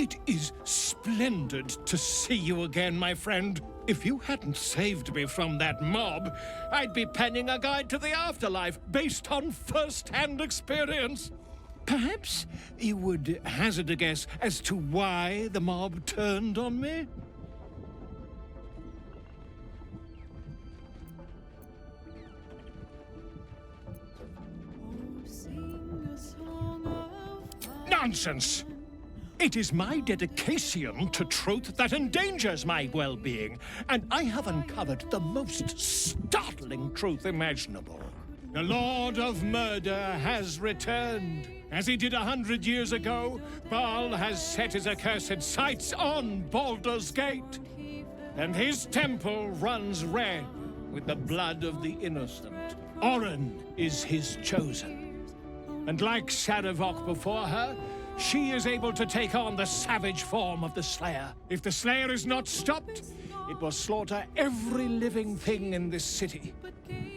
It is splendid to see you again, my friend. If you hadn't saved me from that mob, I'd be penning a guide to the afterlife based on first-hand experience. Perhaps you would hazard a guess as to why the mob turned on me? Nonsense! It is my dedication to truth that endangers my well-being, and I have uncovered the most startling truth imaginable. The Lord of Murder has returned. As he did 100 years ago, Baal has set his accursed sights on Baldur's Gate, and his temple runs red with the blood of the innocent. Orin is his chosen, and like Sarevok before her, she is able to take on the savage form of the Slayer. If the Slayer is not stopped, it will slaughter every living thing in this city.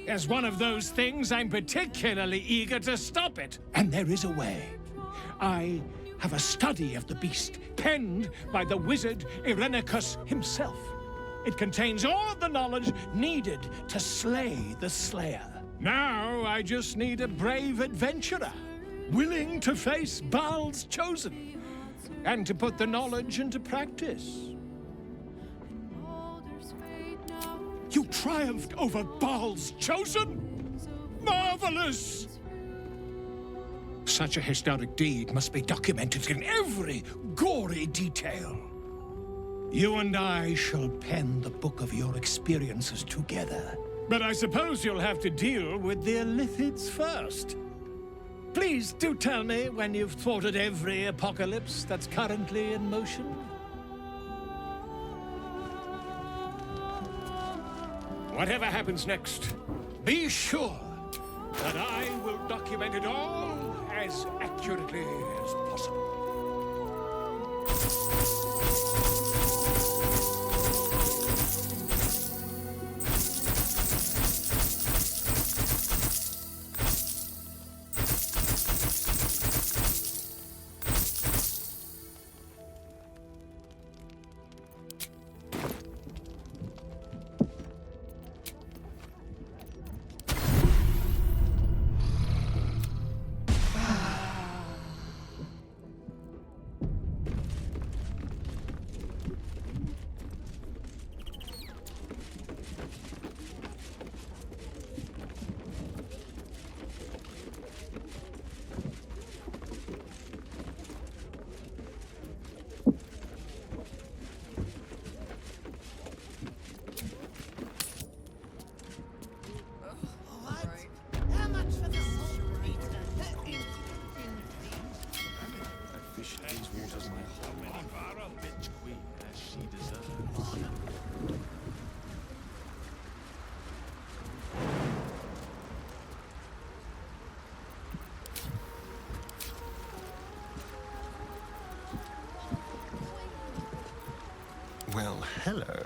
As one of those things, I'm particularly eager to stop it. And there is a way. I have a study of the beast, penned by the wizard Irenicus himself. It contains all the knowledge needed to slay the Slayer. Now I just need a brave adventurer, willing to face Baal's chosen, and to put the knowledge into practice. You triumphed over Baal's chosen? Marvelous! Such a historic deed must be documented in every gory detail. You and I shall pen the book of your experiences together. But I suppose you'll have to deal with the Illithids first. Please do tell me when you've thwarted every apocalypse that's currently in motion. Whatever happens next, be sure that I will document it all as accurately as possible. Well, hello.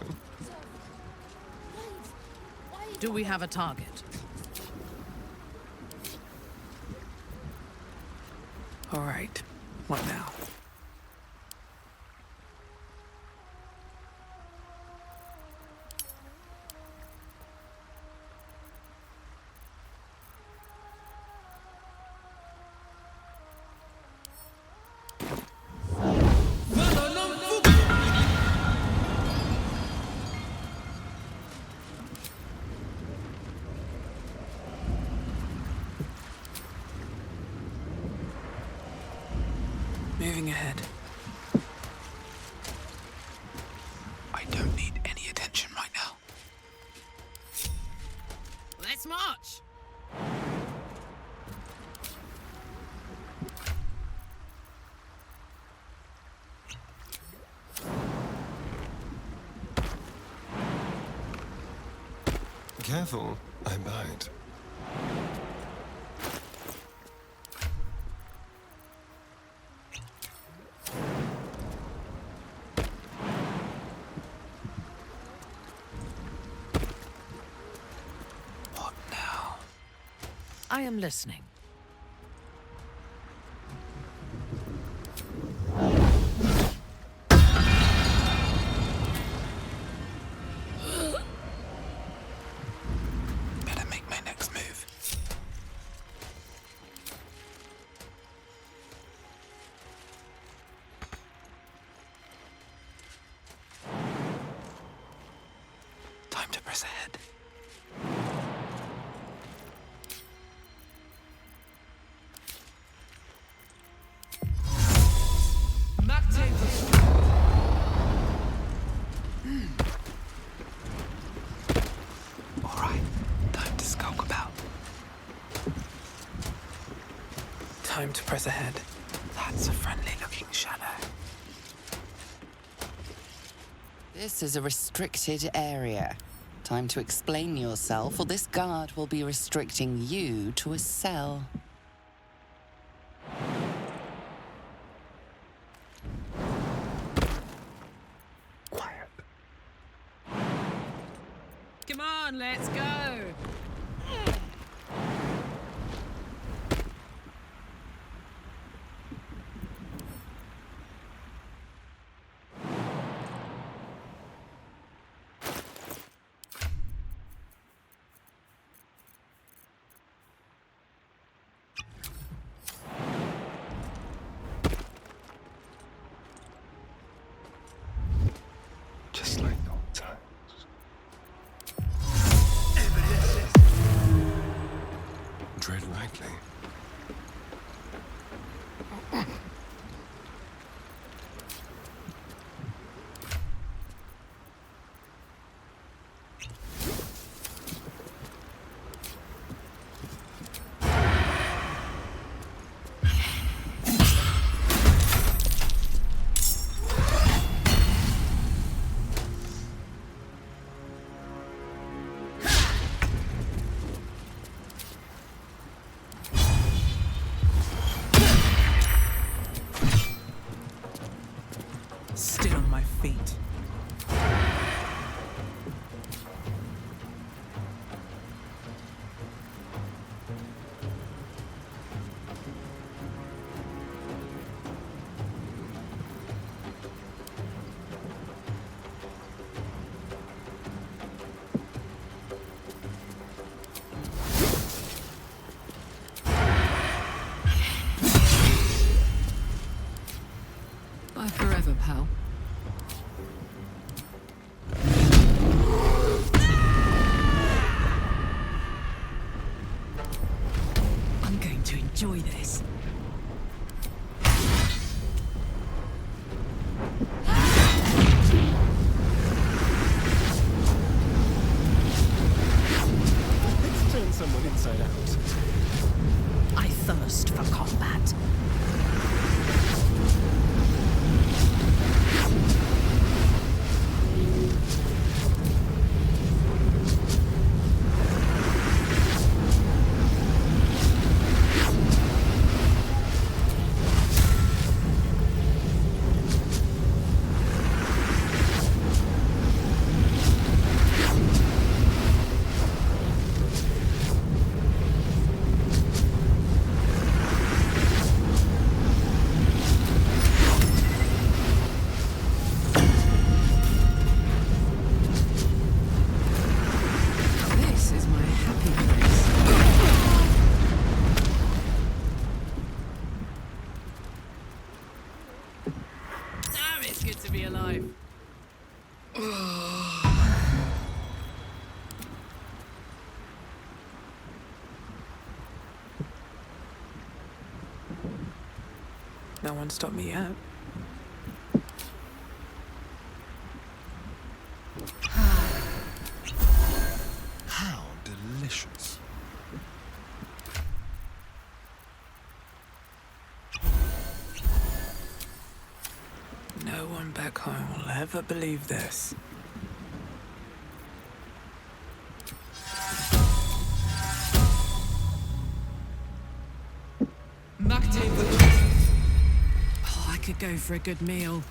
Do we have a target? All right. What now? Moving ahead. I don't need any attention right now. Let's march! Careful, I bite. What now? I am listening. Time to press ahead. That's a friendly-looking shadow. This is a restricted area. Time to explain yourself, or this guard will be restricting you to a cell. Quiet. Come on, let's go. Just like old times. Tread lightly. Still on my feet. Bye forever, pal. I'm going to enjoy this. Let's turn someone inside out. I thirst for combat. This is my happy place. Damn, it's good to be alive. No one stopped me yet. How delicious. No one back home will ever believe this. Oh, I could go for a good meal.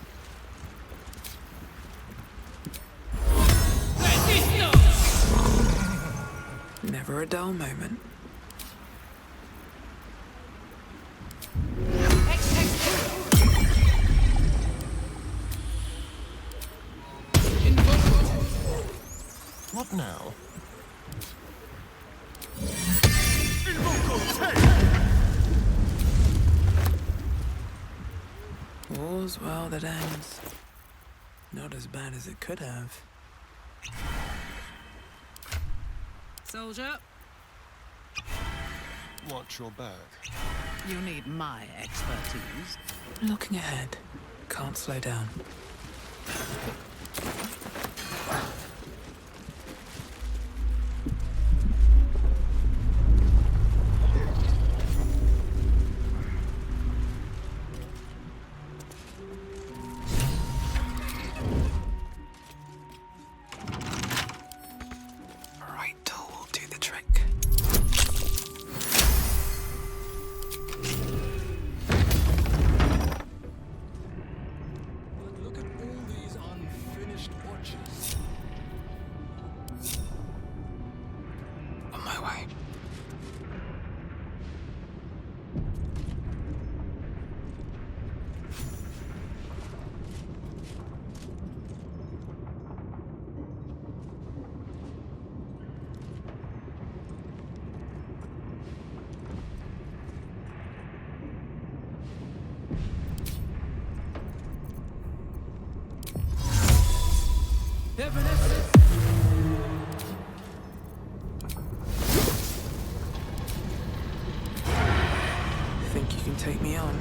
Never a dull moment. What now? All's well that ends. Not as bad as it could have. Soldier, Watch your back. you'll need my expertise. Looking ahead. Can't slow down. won't take me on.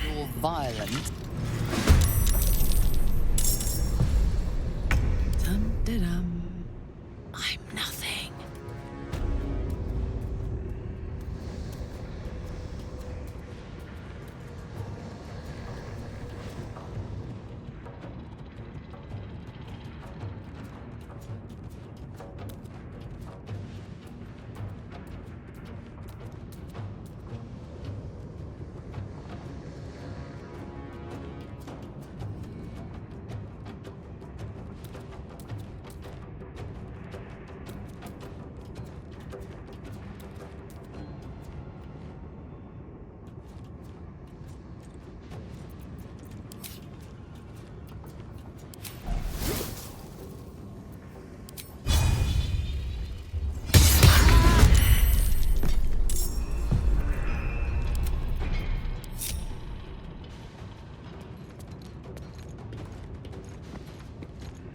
You're violent. Dum-da-dum. I'm nothing.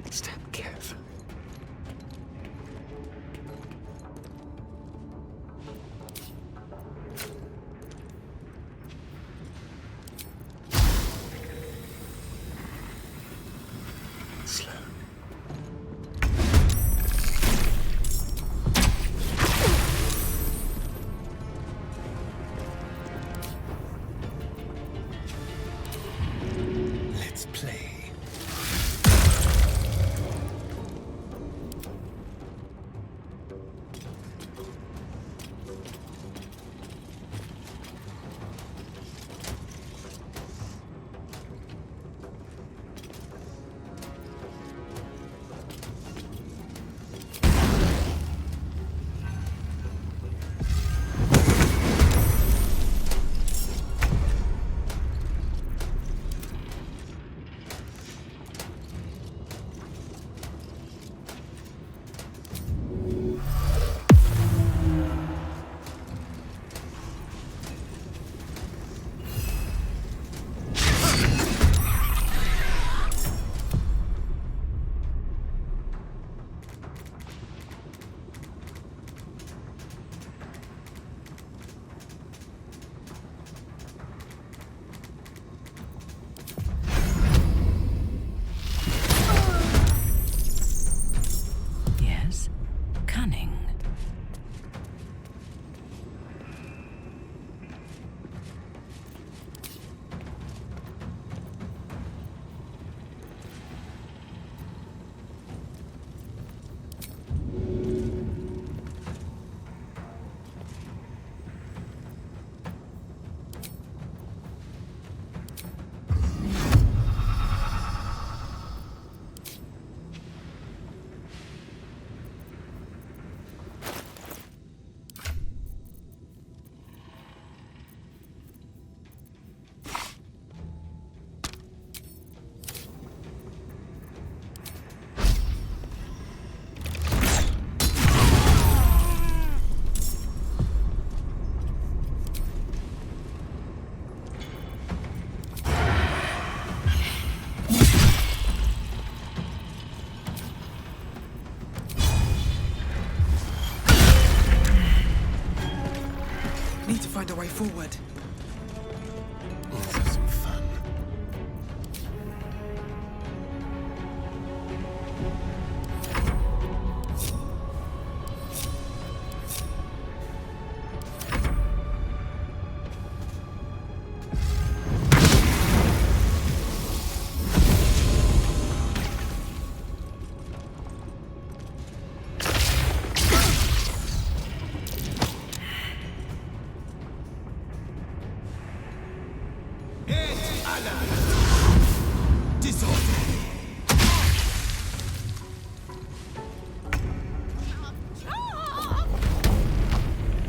Step carefully. Slow. Let's play. Yes. Cunning. Need to find a way forward. Let's have some fun.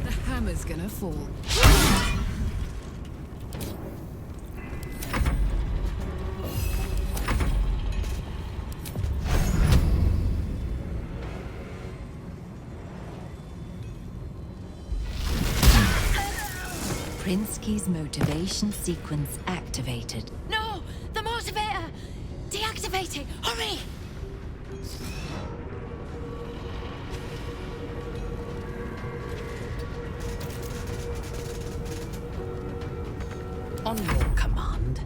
The hammer's gonna fall. Prinsky's motivation sequence activated. No! The motivator! Deactivate it! Hurry! On your command.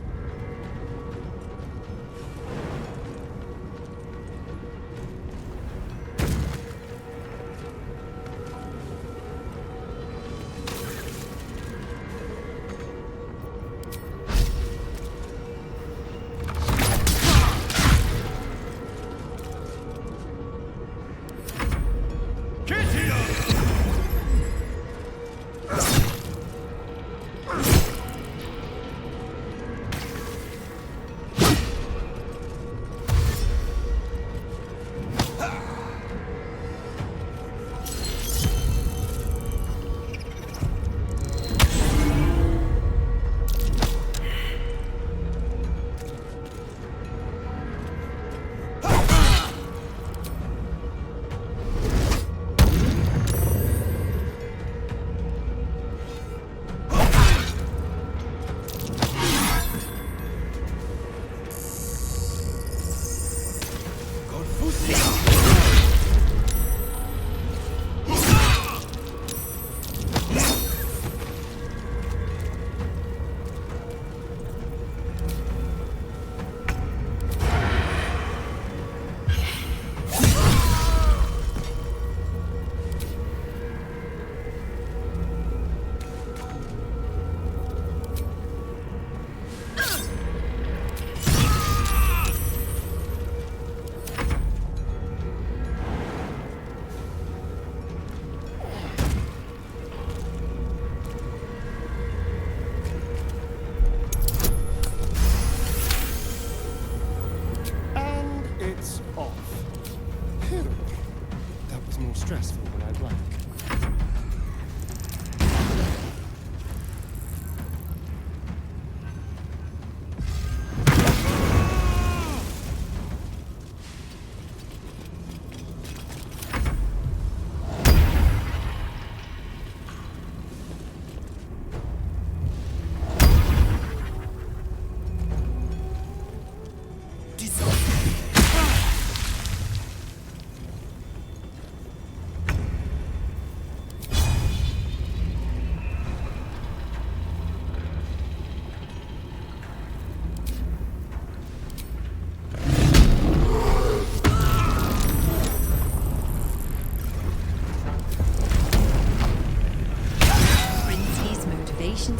Stressful when I'd like.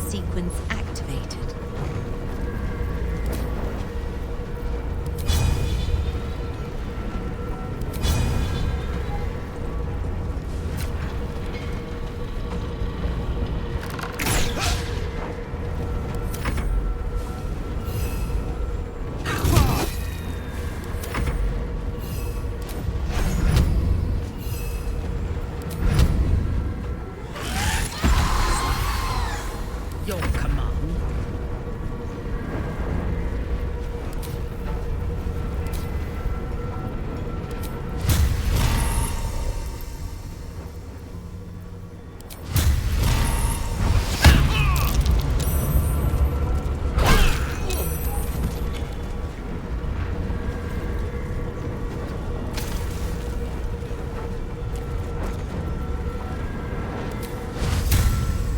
Sequence activated. Your command.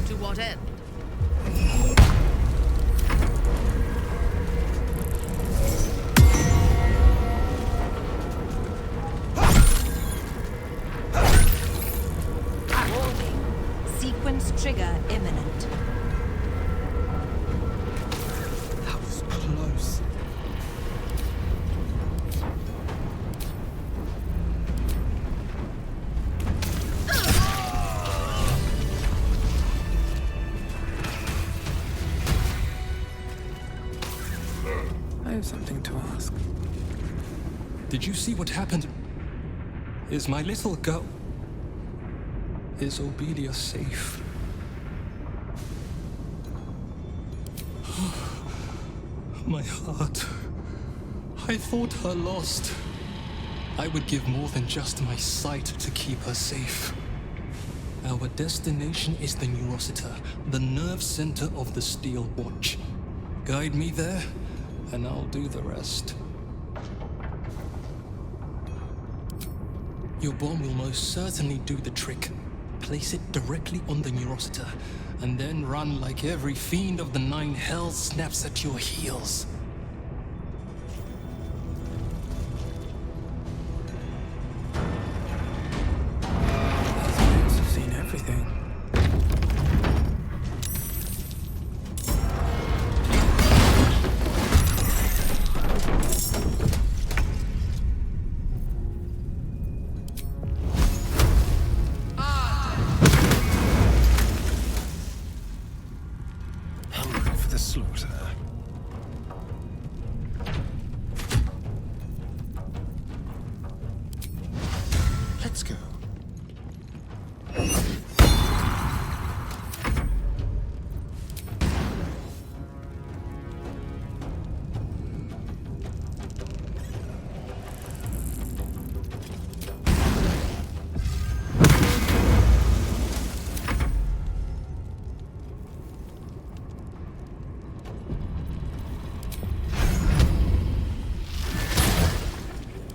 To what end? Sequence trigger imminent. That was close. I have something to ask. Did you see what happened? Is my little girl... Is Obelia safe? My heart. I thought her lost. I would give more than just my sight to keep her safe. Our destination is the Neurosita, the nerve center of the Steel Watch. Guide me there, and I'll do the rest. Your bomb will most certainly do the trick. place it directly on the Neurositer, and then run like every fiend of the 9 hells snaps at your heels. Those mutes have seen everything. Hungry for the slaughter. Let's go.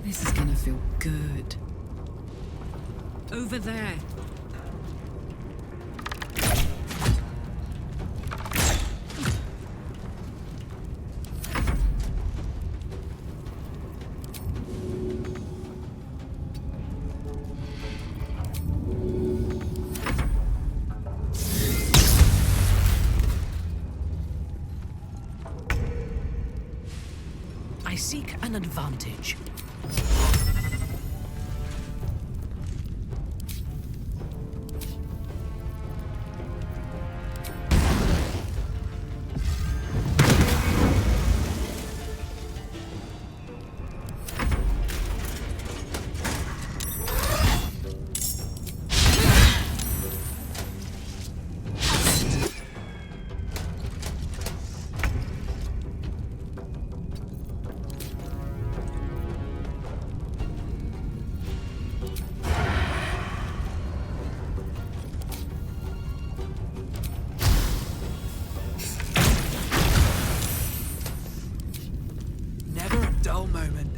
This is gonna feel good. Over there. I seek an advantage. Never a dull moment.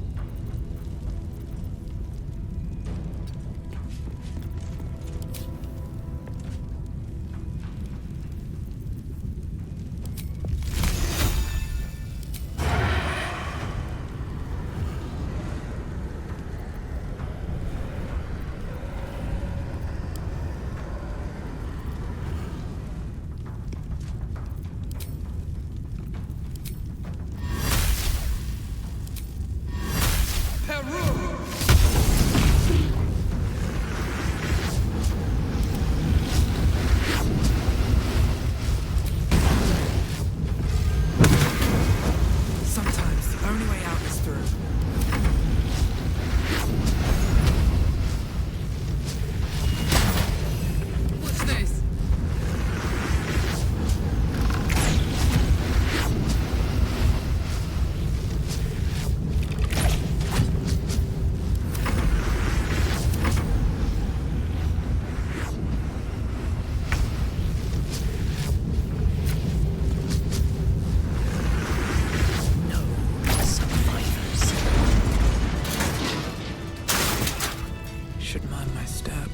Sometimes the only way out is through. What's this? Should mind my step.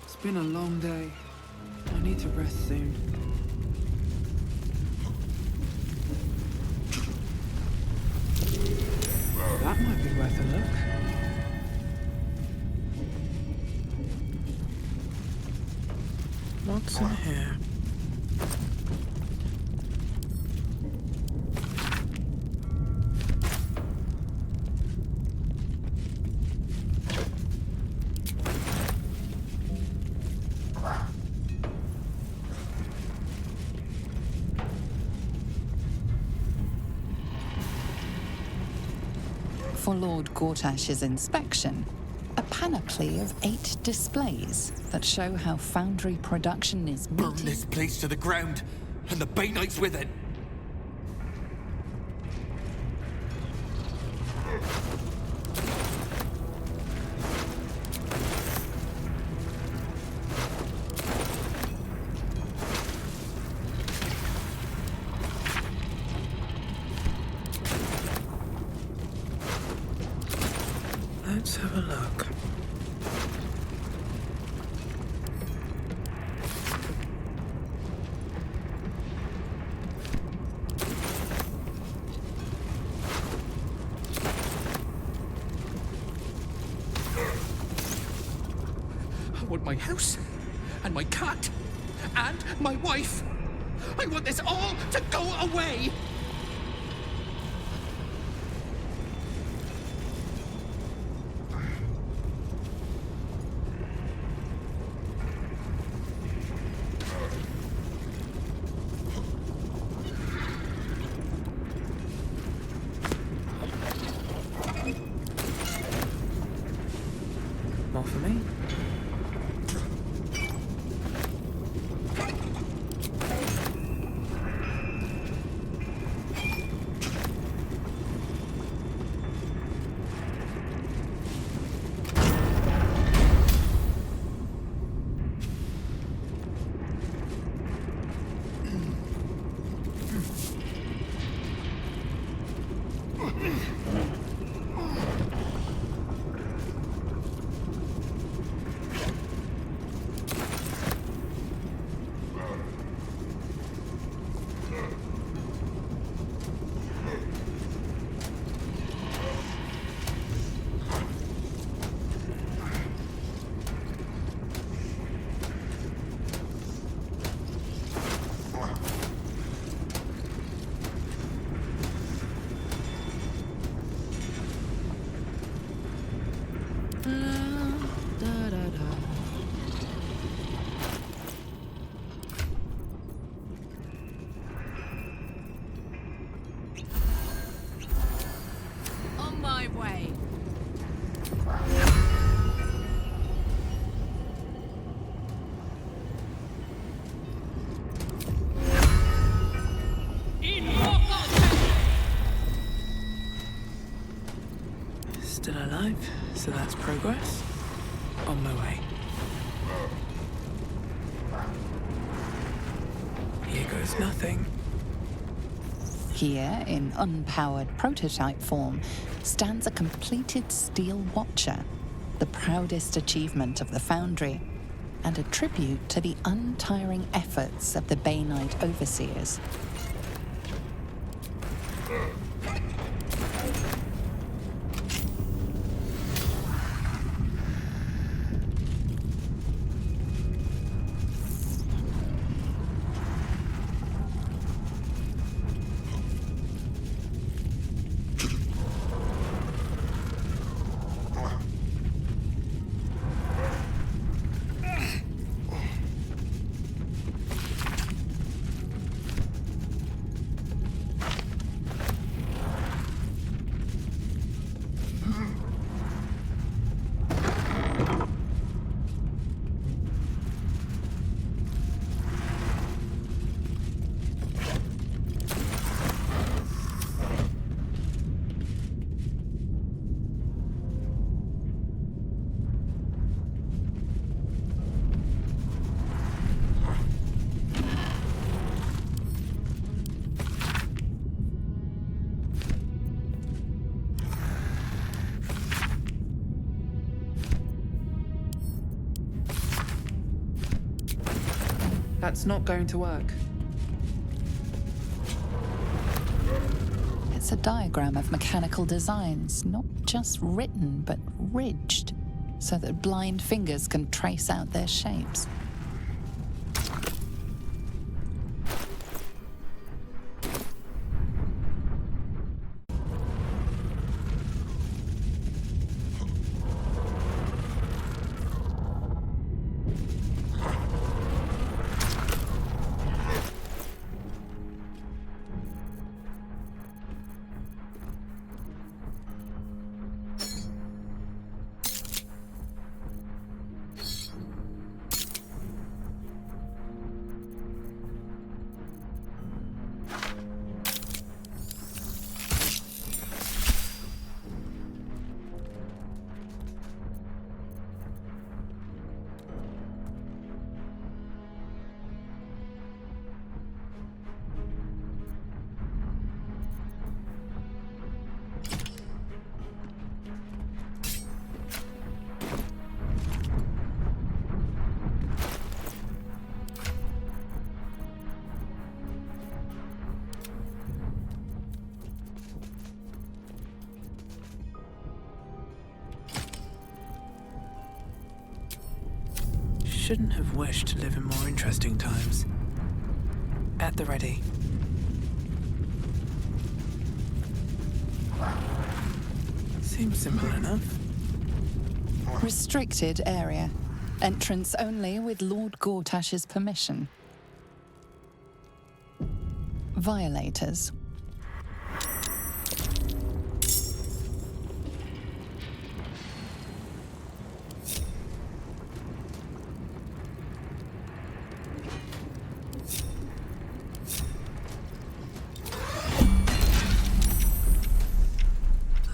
It's been a long day. I need to rest soon. That might be worth a look. What's in here? For Lord Gortash's inspection, a panoply of 8 displays that show how Foundry production is Burn meeting. this place to the ground, and the Bay Knights with it. Let's have a look. I want my house, and my cat, and my wife. I want this all to go away! More for me? On my way. Still alive, so that's progress. On my way. Here goes nothing. Here, in unpowered prototype form, stands a completed steel watcher, the proudest achievement of the Foundry, and a tribute to the untiring efforts of the Bay Knight Overseers. That's not going to work. It's a diagram of mechanical designs, not just written, but ridged, so that blind fingers can trace out their shapes. shouldn't have wished to live in more interesting times. At the ready. Seems simple enough. Restricted area. Entrance only with Lord Gortash's permission. Violators.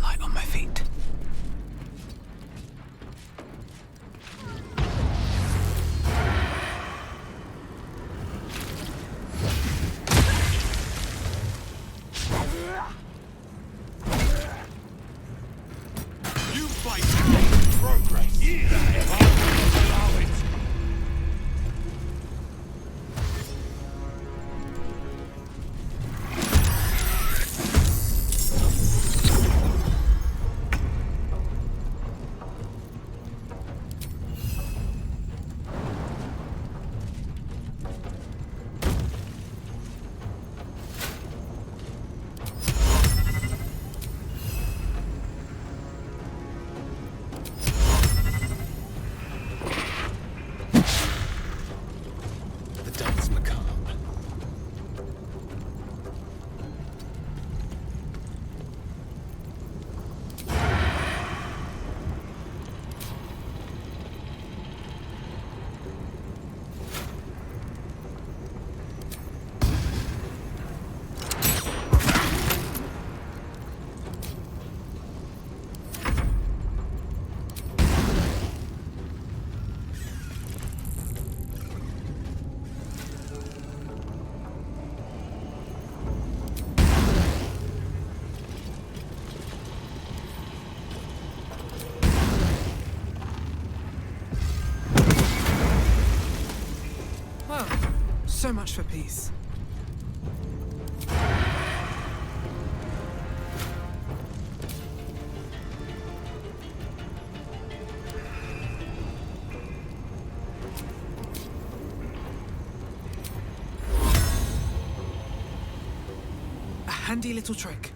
Light on my feet. You fight progress. If I will allow it. The dance macabre. Well, so much for peace. A handy little trick.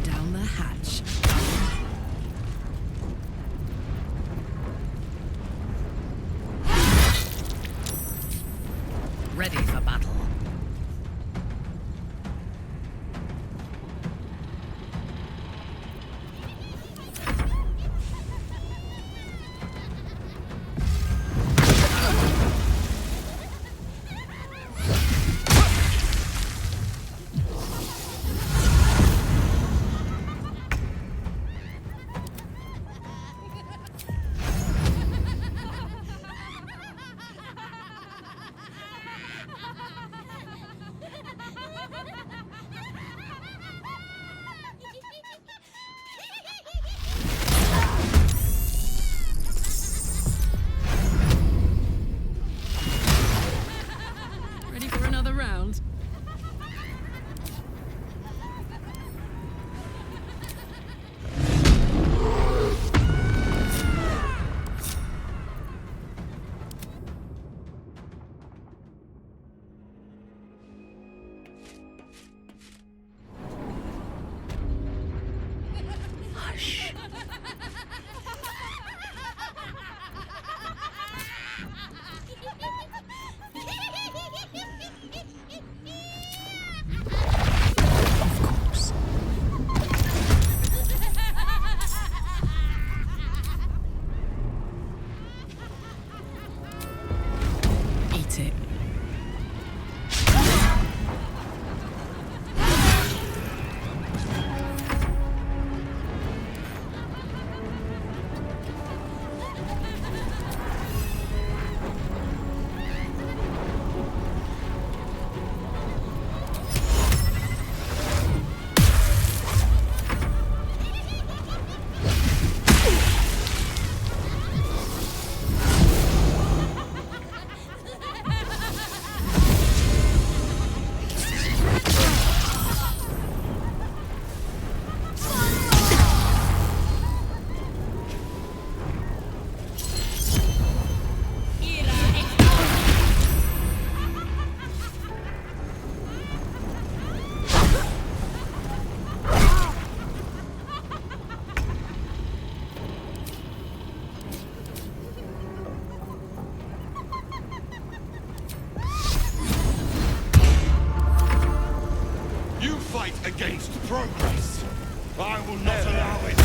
Down the hatch. Ready for battle. it. You fight against progress. I will not allow it.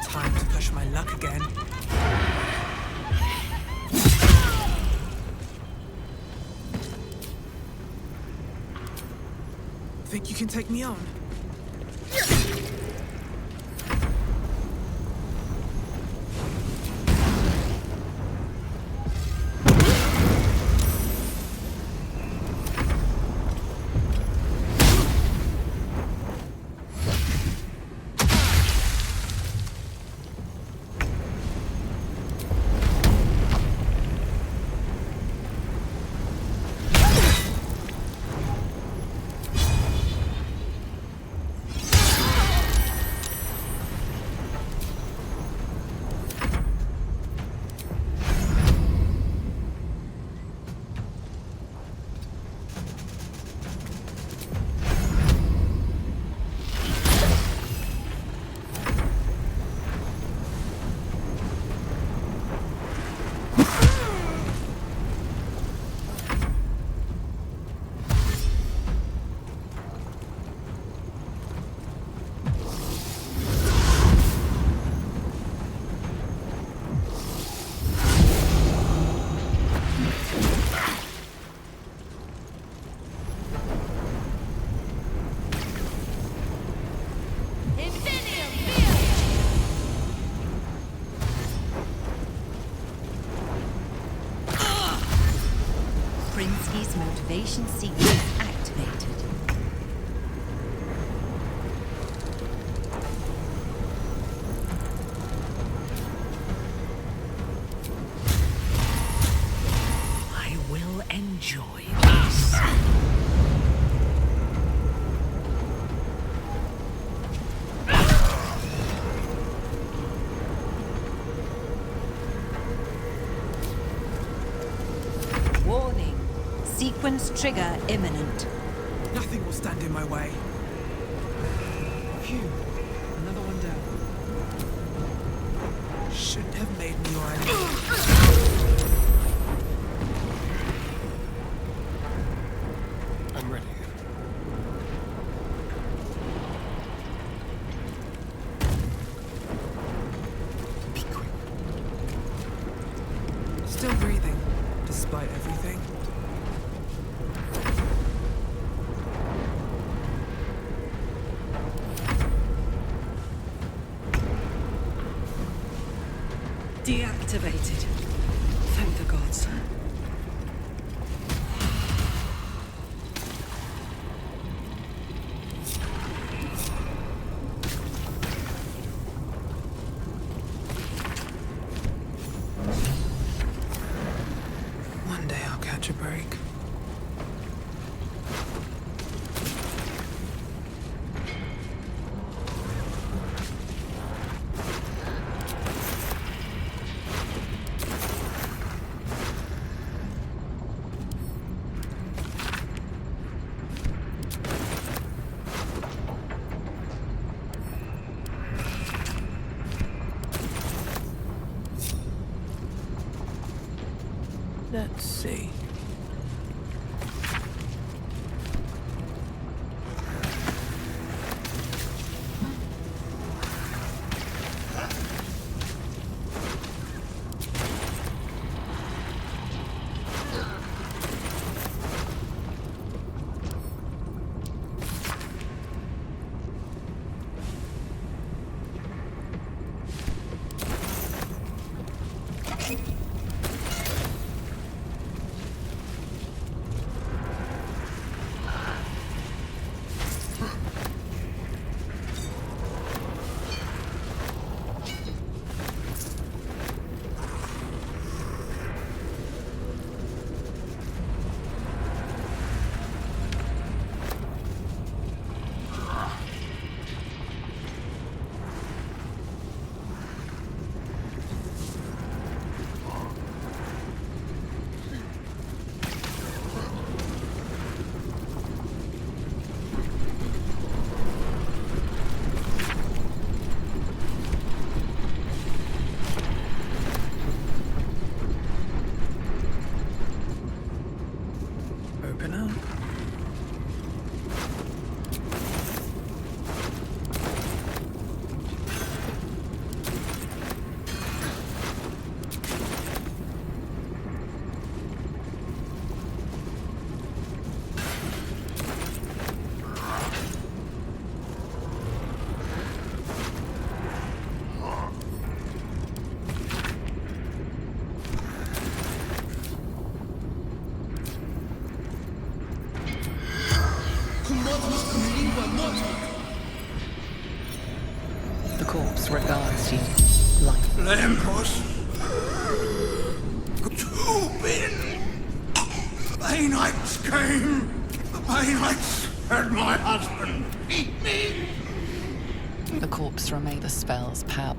Time to push my luck again. Think you can take me on? Prinsky's motivation sequence activated. I will enjoy this. Warning. Sequence trigger imminent. Nothing will stand in my way. Phew. Another one down. Shouldn't have made me your enemy. I'm ready. Be quick. Still breathing, despite everything. Deactivated. Thank the gods. One day I'll catch a break. Let's see. Open up. The corpse regards you, lifeless. Lembos. Tubin. Bay Knights came. The Bay Knights had my husband. Eat me. The corpse remains the spell's power.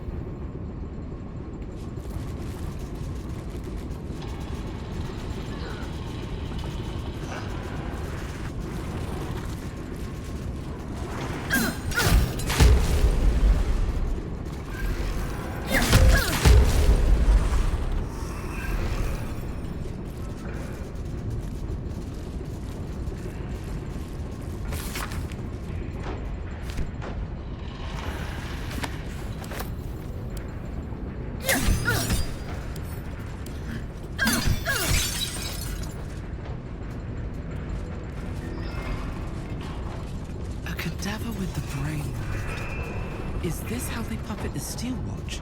A cadaver with the brain removed. Is this how they puppet the Steel Watch?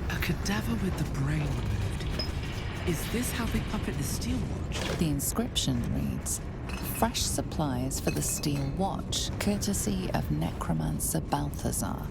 A cadaver with the brain removed. Is this how they puppet the Steel Watch? The inscription reads, "Fresh supplies for the Steel Watch, courtesy of Necromancer Balthazar."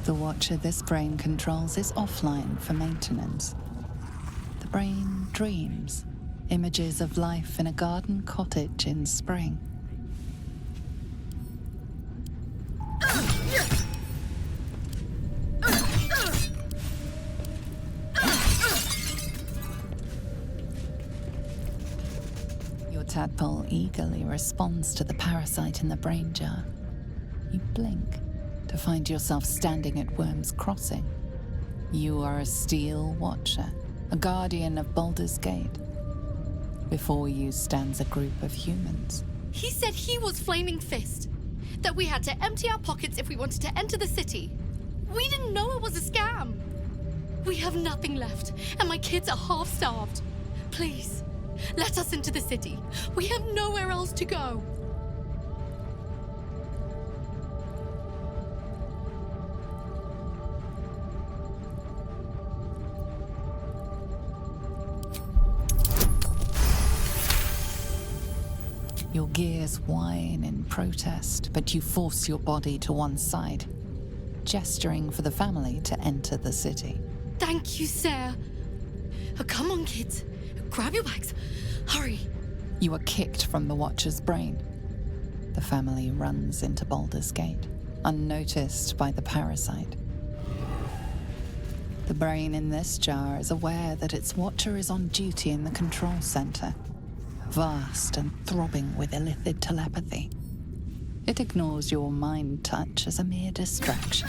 The Watcher this brain controls is offline for maintenance. The brain dreams, images of life in a garden cottage in spring. Your tadpole eagerly responds to the parasite in the brain jar. You blink to find yourself standing at Worm's Crossing. You are a Steel Watcher, a guardian of Baldur's Gate. Before you stands a group of humans. He said he was Flaming Fist. that we had to empty our pockets if we wanted to enter the city. We didn't know it was a scam. We have nothing left, and my kids are half-starved. Please, let us into the city. We have nowhere else to go. Your gears whine in protest, but you force your body to one side, gesturing for the family to enter the city. Thank you, Sarah. Come on, kids. Grab your bags. Hurry. You are kicked from the Watcher's brain. The family runs into Baldur's Gate, unnoticed by the parasite. The brain in this jar is aware that its Watcher is on duty in the control center, vast and throbbing with illithid telepathy. It ignores your mind touch as a mere distraction.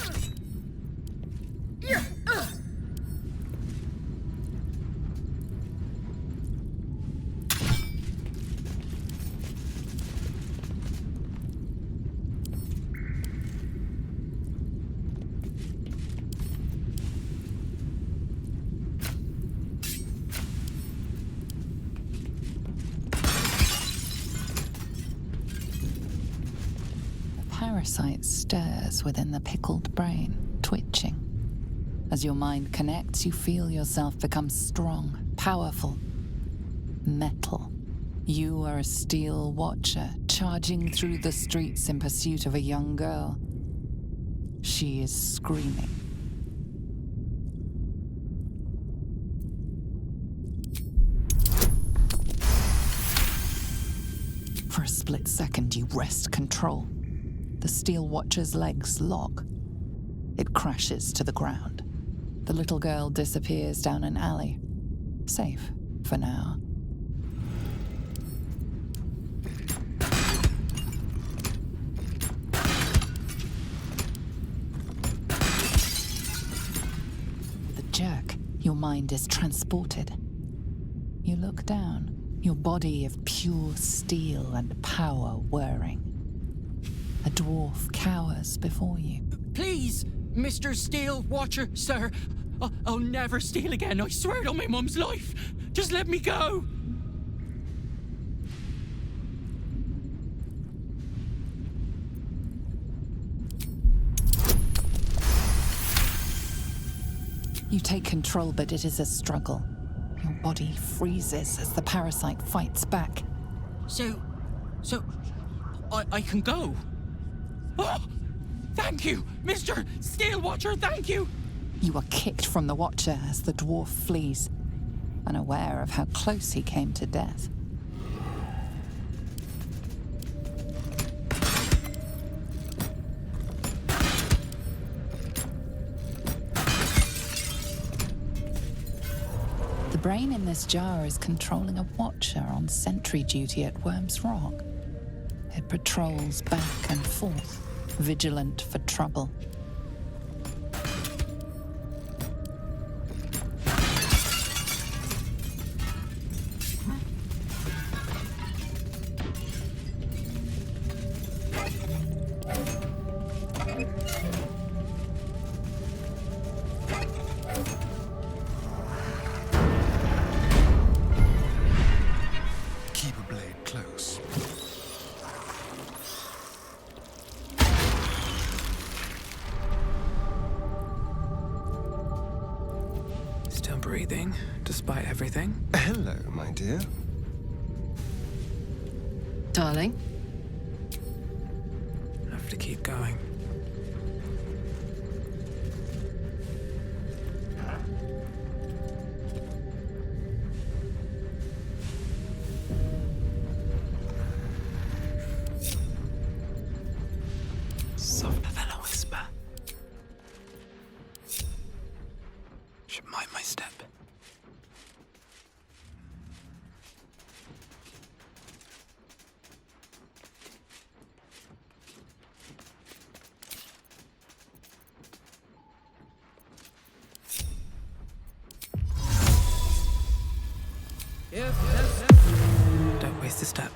Parasite stirs within the pickled brain, twitching. As your mind connects, you feel yourself become strong, powerful, metal. You are a steel watcher, charging through the streets in pursuit of a young girl. She is screaming. For a split second, you wrest control. The Steel Watcher's legs lock. It crashes to the ground. The little girl disappears down an alley. Safe for now. With a jerk, your mind is transported. You look down, your body of pure steel and power whirring. A dwarf cowers before you. Please, Mr. Steel Watcher, sir. I'll never steal again. I swear it on my mum's life. Just let me go. You take control, but it is a struggle. Your body freezes as the parasite fights back. So, I can go. Oh, thank you, Mr. Steel Watcher, thank you! You are kicked from the Watcher as the dwarf flees, unaware of how close he came to death. The brain in this jar is controlling a Watcher on sentry duty at Worm's Rock. It patrols back and forth, vigilant for trouble. Keep a blade close. Still breathing, despite everything. Hello, my dear. Darling? Have to keep going. Softer than a whisper. Should mind my step. Don't waste a step.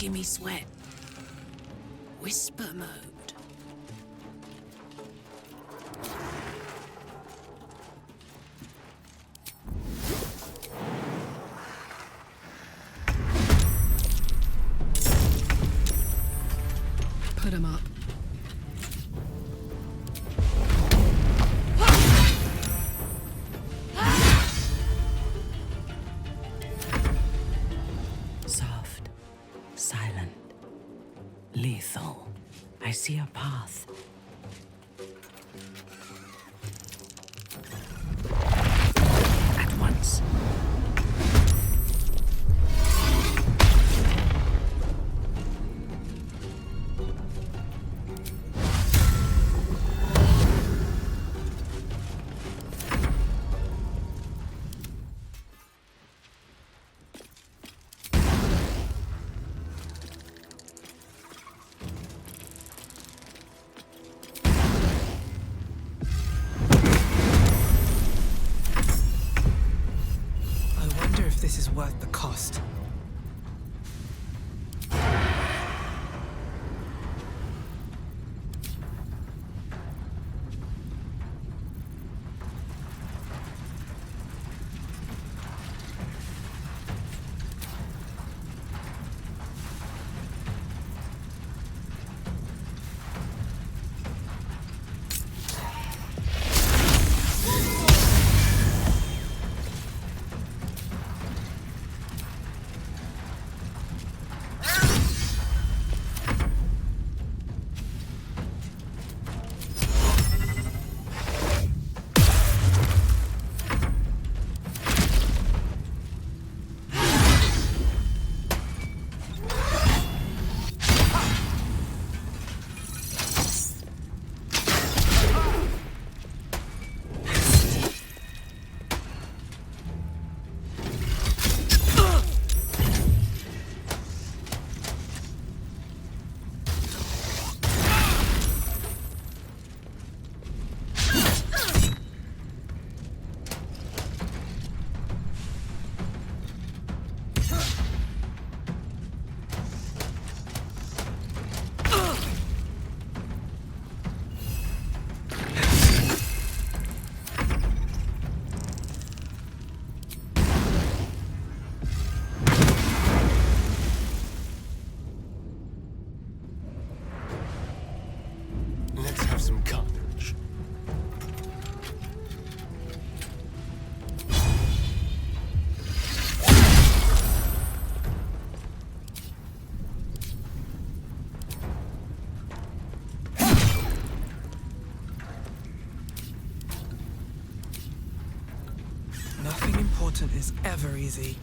gimme sweat. Whisper mode. Put him up. Soft, silent, lethal. I see a path. At once. This is worth the cost. Let's have some carnage. Nothing important is ever easy.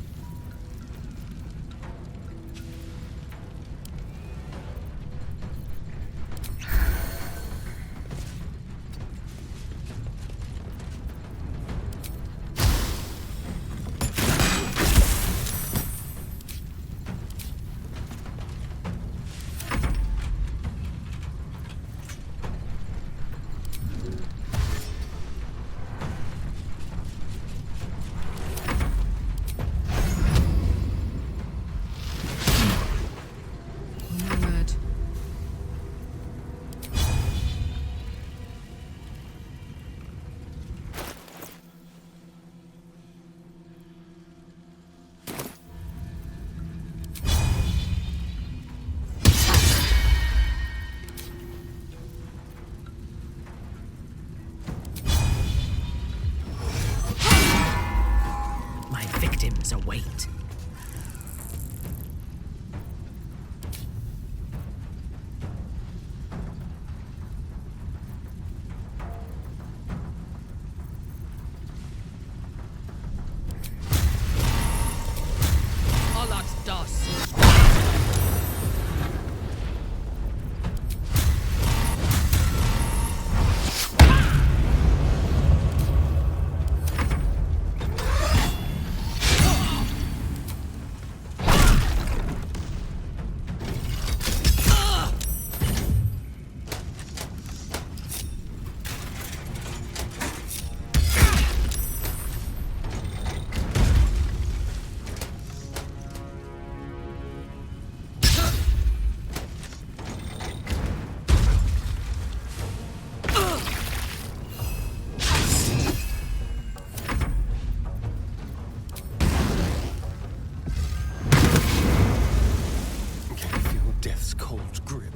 death's cold grip.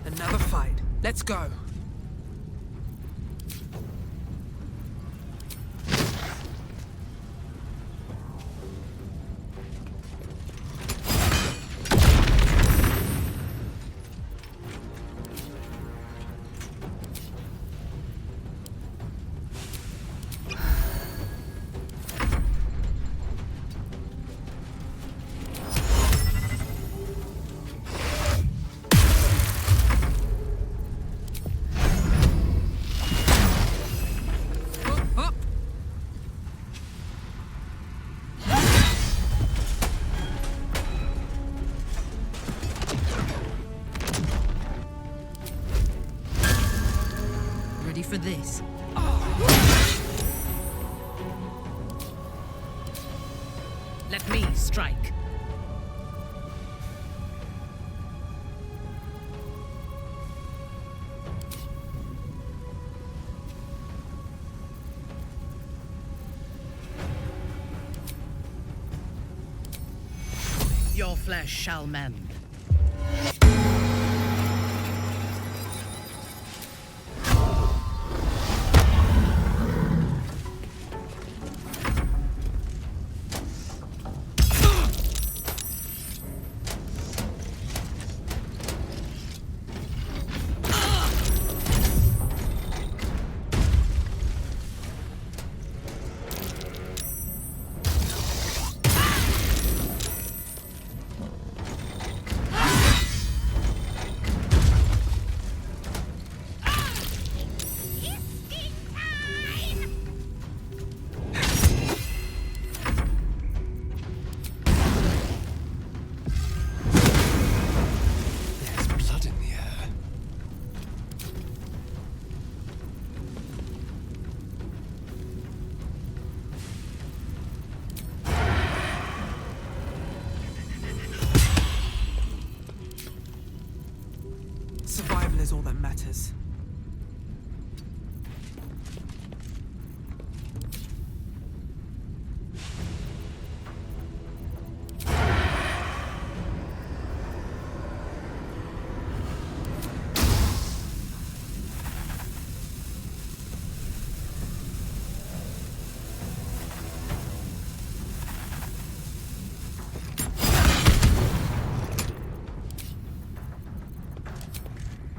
Another fight. Let's go. For this. Let me strike. Your flesh shall mend. Survival is all that matters.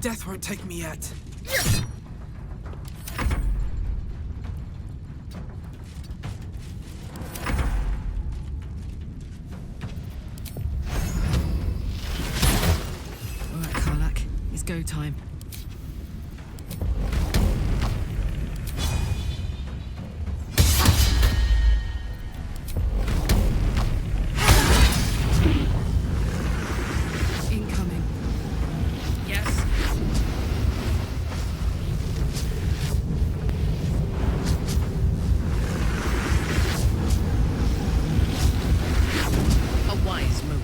Death won't take me yet. All right, Karlak, it's go time. Incoming. Yes. A wise move.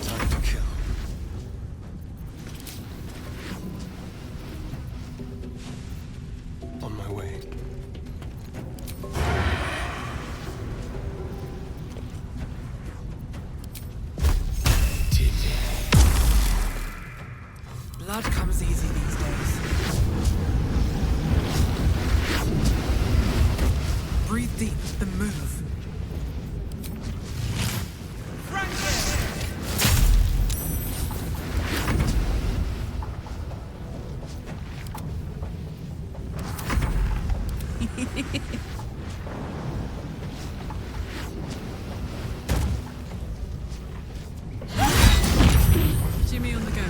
Time to kill. On my way. Blood comes easy these days. Breathe deep, then move. Jimmy on the go.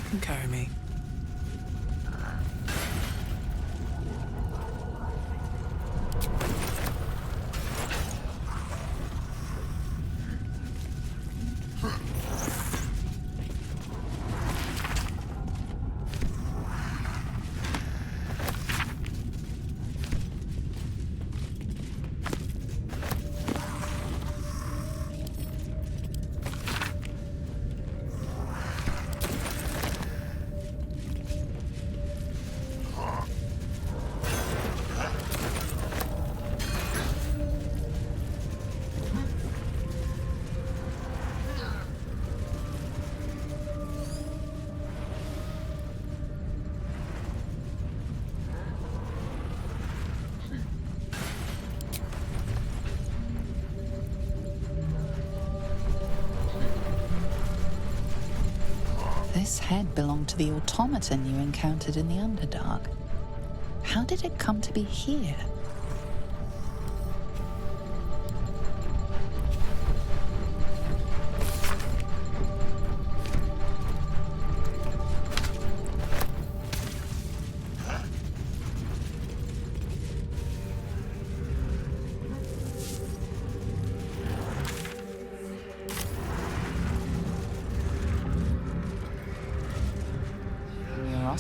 can carry me. This head belonged to the automaton you encountered in the Underdark. How did it come to be here?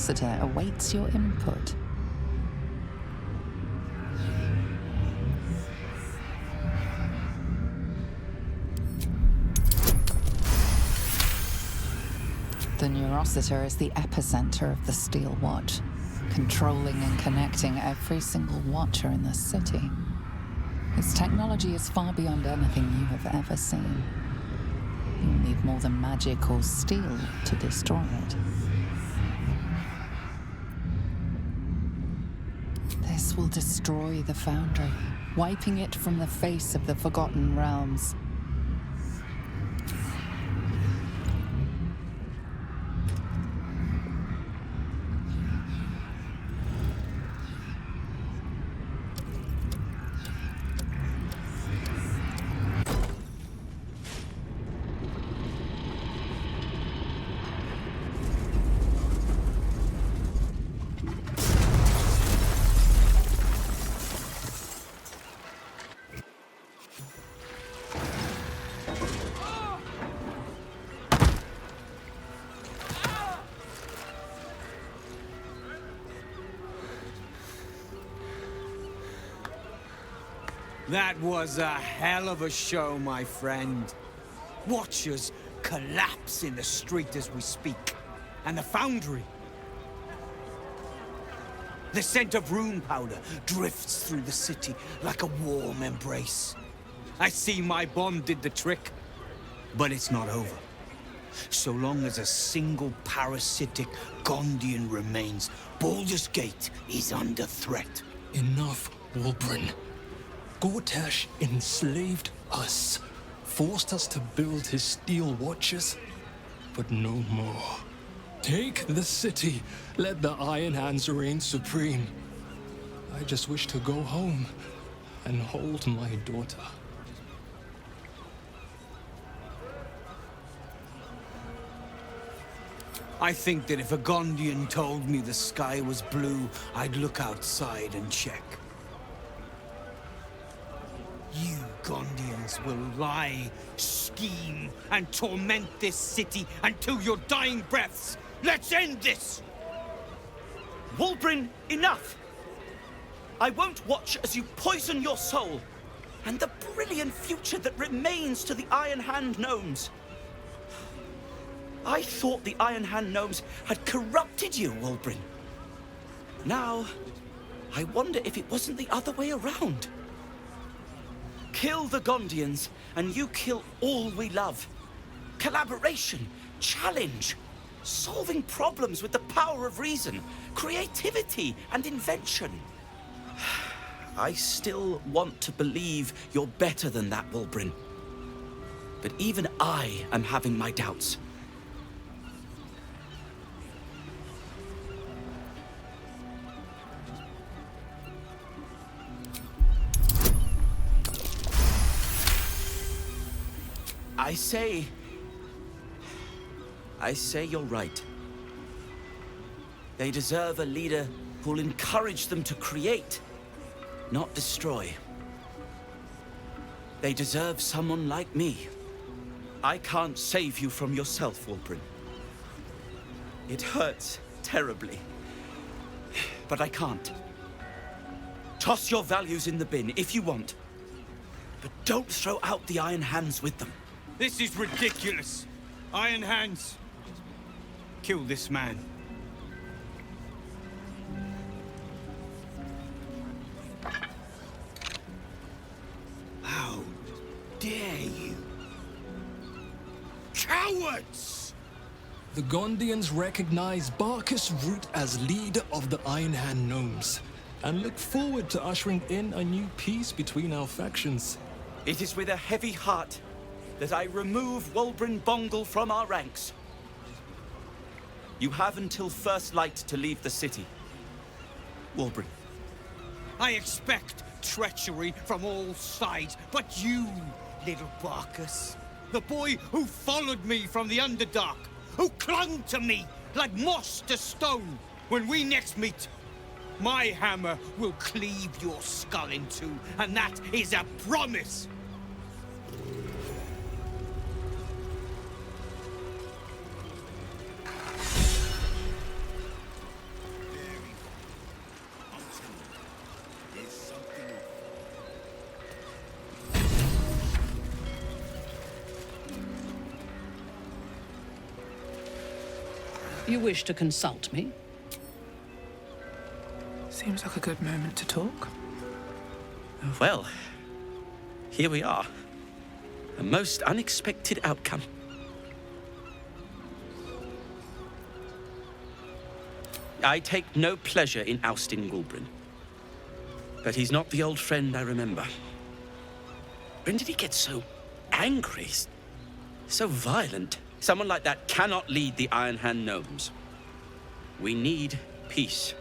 Curiosity awaits your input. The Neurocitor is the epicenter of the Steel Watch, controlling and connecting every single Watcher in the city. Its technology is far beyond anything you have ever seen. You'll need more than magic or steel to destroy it. This will destroy the Foundry, wiping it from the face of the Forgotten Realms. That was a hell of a show, my friend. Watchers collapse in the street as we speak. And the Foundry. The scent of rune powder drifts through the city like a warm embrace. I see my bomb did the trick, but it's not over. So long as a single parasitic Gondian remains, Baldur's Gate is under threat. Enough, Wulbren. Gortash enslaved us, forced us to build his steel watches, but no more. Take the city, let the Iron Hands reign supreme. I just wish to go home and hold my daughter. I think that if a Gondian told me the sky was blue, I'd look outside and check. You Gondians will lie, scheme, and torment this city until your dying breaths. Let's end this! Wulbren, enough! I won't watch as you poison your soul, and the brilliant future that remains to the Iron Hand Gnomes. I thought the Iron Hand Gnomes had corrupted you, Wulbren. Now, I wonder if it wasn't the other way around. Kill the Gondians, and you kill all we love. Collaboration, challenge, solving problems with the power of reason, creativity, and invention. I still want to believe you're better than that, Wulbren. But even I am having my doubts. I say you're right. They deserve a leader who'll encourage them to create, not destroy. They deserve someone like me. I can't save you from yourself, Wulbren. It hurts terribly, but I can't. Toss your values in the bin if you want, but don't throw out the Iron Hands with them. This is ridiculous. Iron Hands. Kill this man. How dare you? Cowards! The Gondians recognize Barkus Root as leader of the Iron Hand Gnomes, and look forward to ushering in a new peace between our factions. It is with a heavy heart that I remove Wulbren Bongal from our ranks. You have until first light to leave the city. Wulbren. I expect treachery from all sides, but you, little Barkus, the boy who followed me from the Underdark, who clung to me like moss to stone, when we next meet, my hammer will cleave your skull in two, and that is a promise! You wish to consult me? Seems like a good moment to talk. Well, here we are. A most unexpected outcome. I take no pleasure in ousting Wulbren. But he's not the old friend I remember. When did he get so angry? So violent? Someone like that cannot lead the Iron Hand Gnomes. We need peace.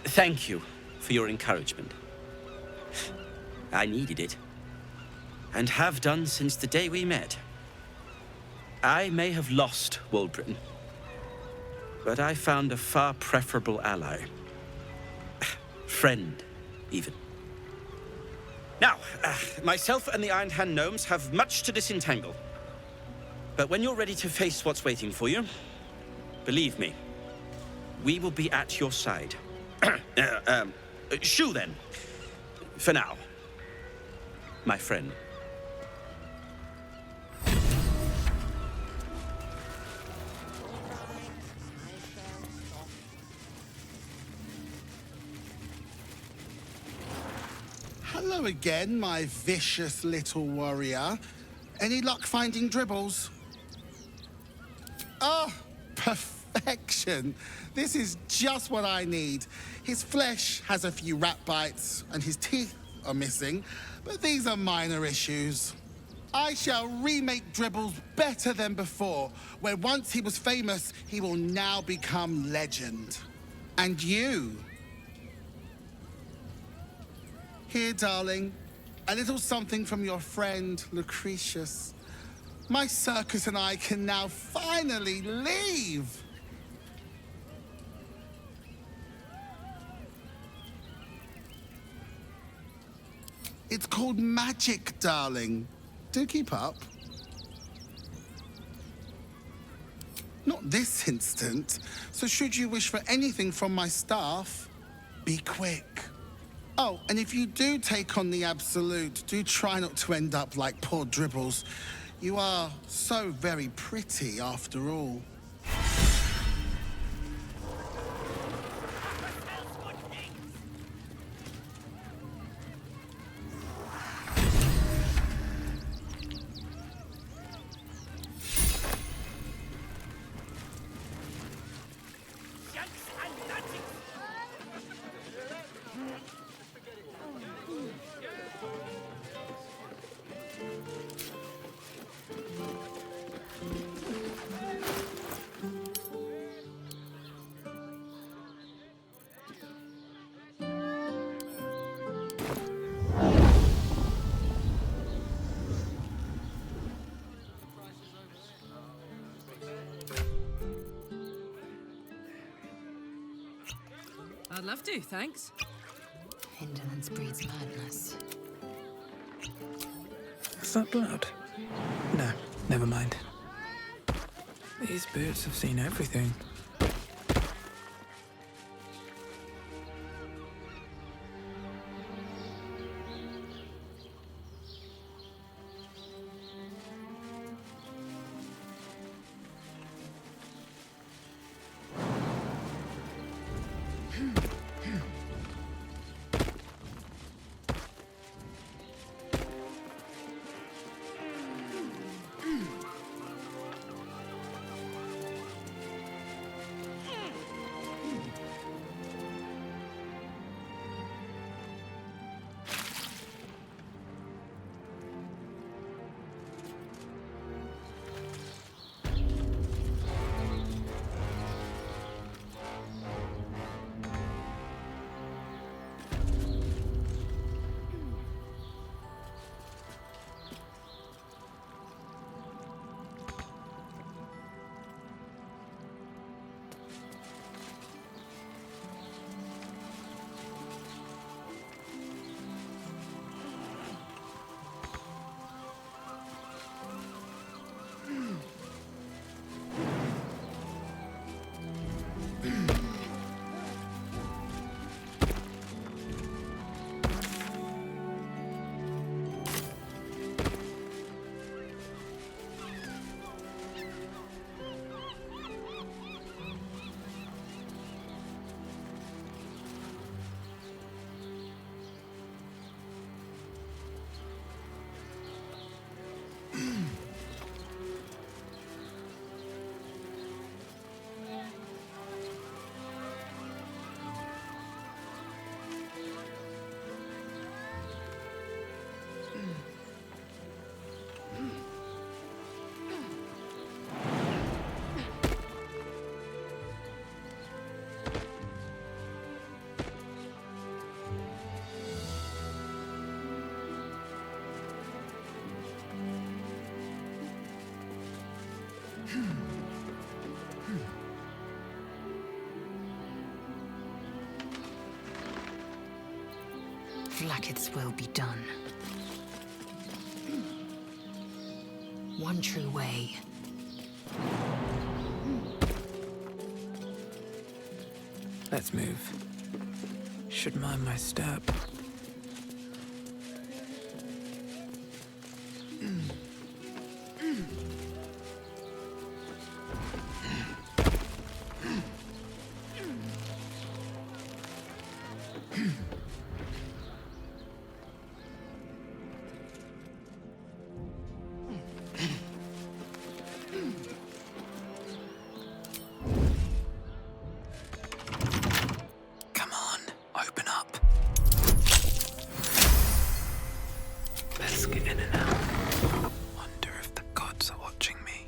Thank you for your encouragement. I needed it, and have done since the day we met. I may have lost Wulbren, but I found a far preferable ally. Friend, even. Now, myself and the Iron Hand Gnomes have much to disentangle. But when you're ready to face what's waiting for you, believe me, we will be at your side. Shoo then. For now. My friend. Hello again, my vicious little warrior. Any luck finding dribbles? Oh, perfection. This is just what I need. His flesh has a few rat bites, and his teeth are missing, but these are minor issues. I shall remake Dribbles better than before, where once he was famous, he will now become legend. And you? Here, darling, a little something from your friend, Lucretius. My circus and I can now finally leave! It's called magic, darling. Do keep up. Not this instant, so should you wish for anything from my staff, be quick. Oh, and if you do take on the Absolute, do try not to end up like poor Dribbles. You are so very pretty, after all. I'd love to, thanks. Indolence breeds madness. Is that blood? No, never mind. These boots have seen everything. Vlaakith's will be done. One true way. Let's move. Should mind my step. Come on, open up. Let's get in and out. Wonder if the gods are watching me.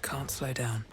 Can't slow down.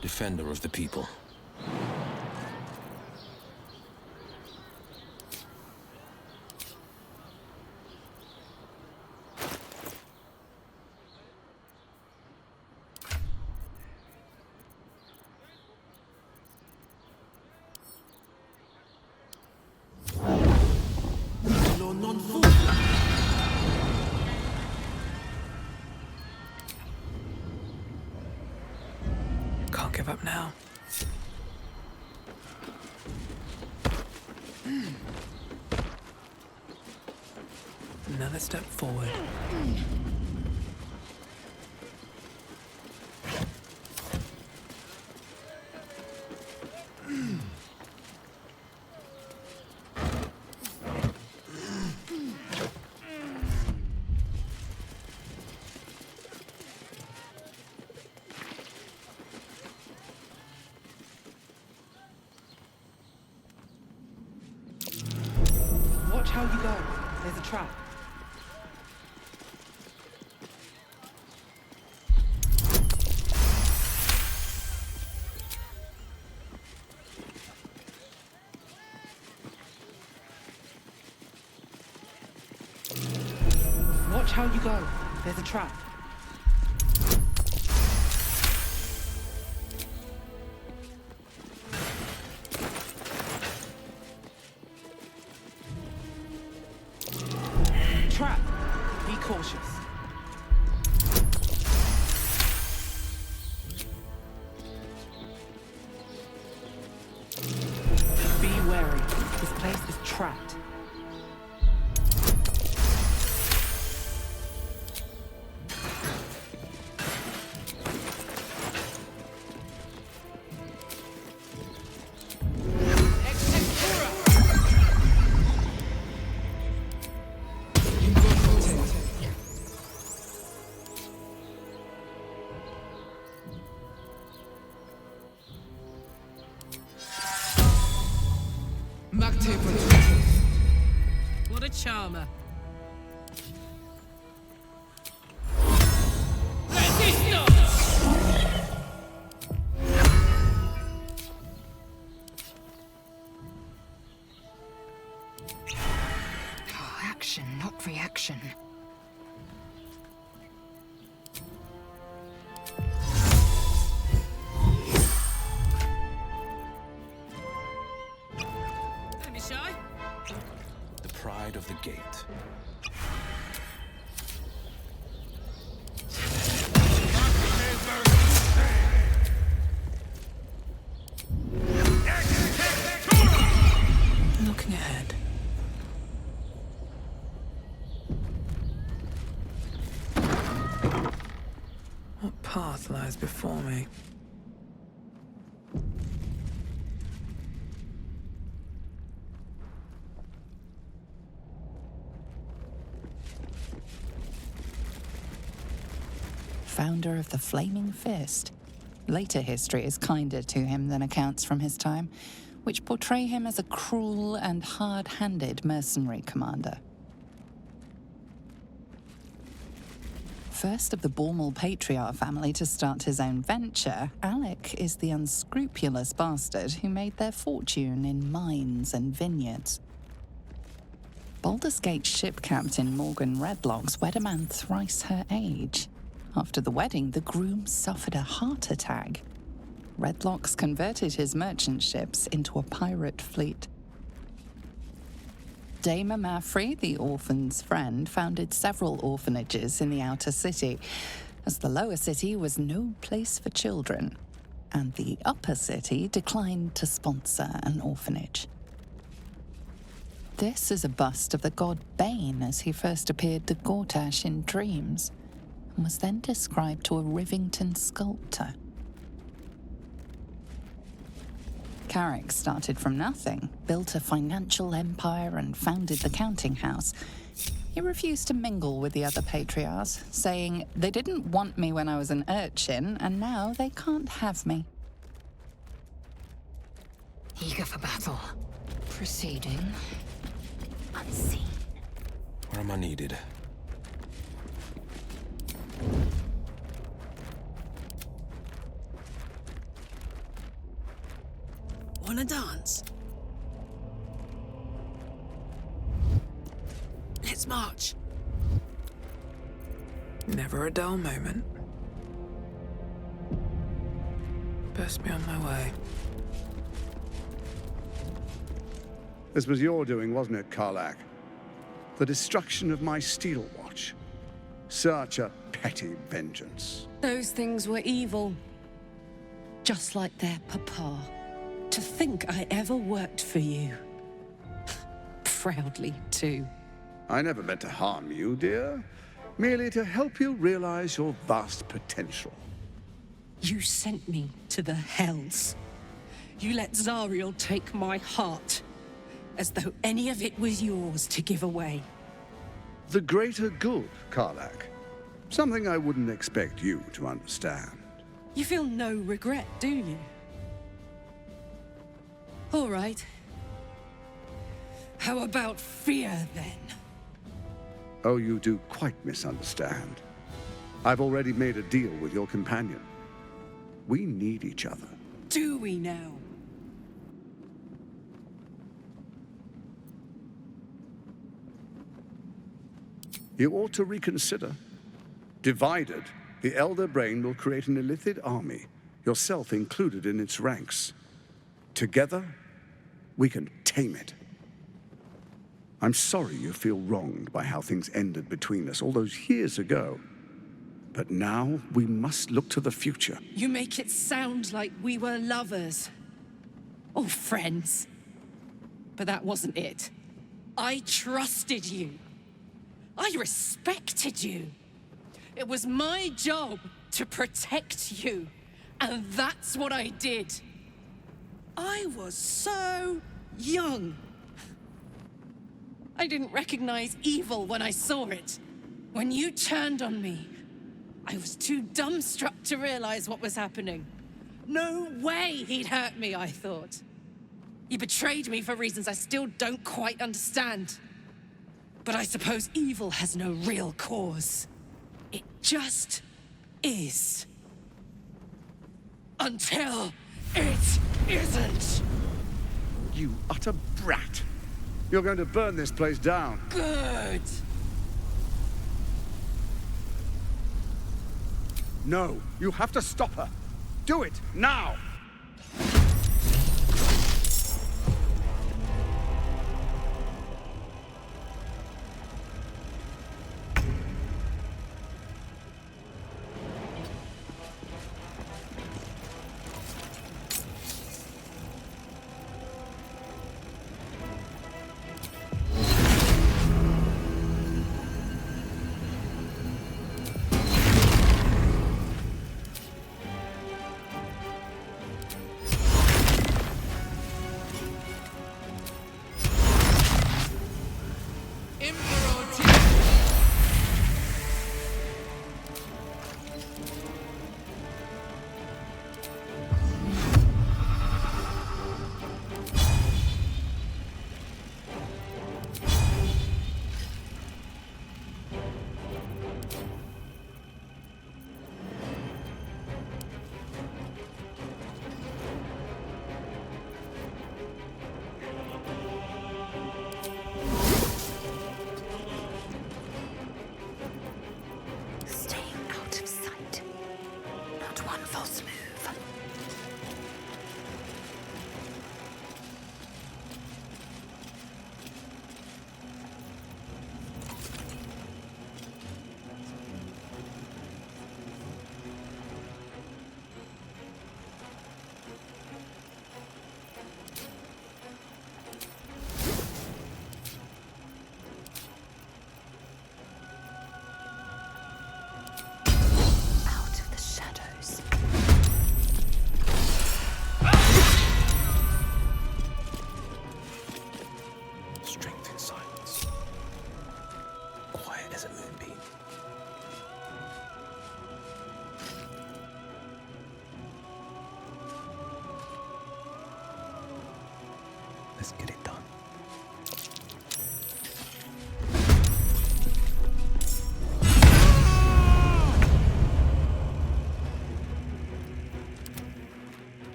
Defender of the people. give up now. Another step forward. Watch how you go. There's a trap. Watch how you go. There's a trap. Trap. Be cautious. Be wary. This place is trapped. What a charmer. Oh, action, not reaction. Don't be shy. The pride of the gate. Looking ahead. What path lies before me? Founder of the Flaming Fist. Later history is kinder to him than accounts from his time, which portray him as a cruel and hard-handed mercenary commander. First of the Bormal Patriarch family to start his own venture, Alec is the unscrupulous bastard who made their fortune in mines and vineyards. Baldur's Gate ship captain Morgan Redlocks wed a man thrice her age. After the wedding, the groom suffered a heart attack. Redlocks converted his merchant ships into a pirate fleet. Dame Mafrey, the orphan's friend, founded several orphanages in the outer city, as the lower city was no place for children, and the upper city declined to sponsor an orphanage. This is a bust of the god Bane as he first appeared to Gortash in dreams, and was then described to a Rivington sculptor. Carrick started from nothing, built a financial empire and founded the counting house. He refused to mingle with the other patriarchs, saying they didn't want me when I was an urchin, and now they can't have me. Eager for battle. Proceeding. Unseen. Where am I needed? Wanna dance? Let's march. Never a dull moment. Best be on my way. This was your doing, wasn't it, Karlach? The destruction of my steel watch. Such a petty vengeance. Those things were evil. just like their papa. To think I ever worked for you. Proudly, too. I never meant to harm you, dear. Merely to help you realize your vast potential. You sent me to the hells. You let Zariel take my heart, as though any of it was yours to give away. The greater good, Karlach. Something I wouldn't expect you to understand. You feel no regret, do you? All right. How about fear, then? Oh, you do quite misunderstand. I've already made a deal with your companion. We need each other. Do we now? You ought to reconsider. Divided, the Elder Brain will create an illithid army, yourself included in its ranks. Together, we can tame it. I'm sorry you feel wronged by how things ended between us all those years ago. But now, we must look to the future. You make it sound like we were lovers. Or friends. But that wasn't it. I trusted you. I respected you. It was my job to protect you. And that's what I did. I was so young. I didn't recognize evil when I saw it. When you turned on me, I was too dumbstruck to realize what was happening. No way he'd hurt me, I thought. He betrayed me for reasons I still don't quite understand. But I suppose evil has no real cause. It just is. Until it isn't. You utter brat. You're going to burn this place down. Good. No, you have to stop her. Do it, now!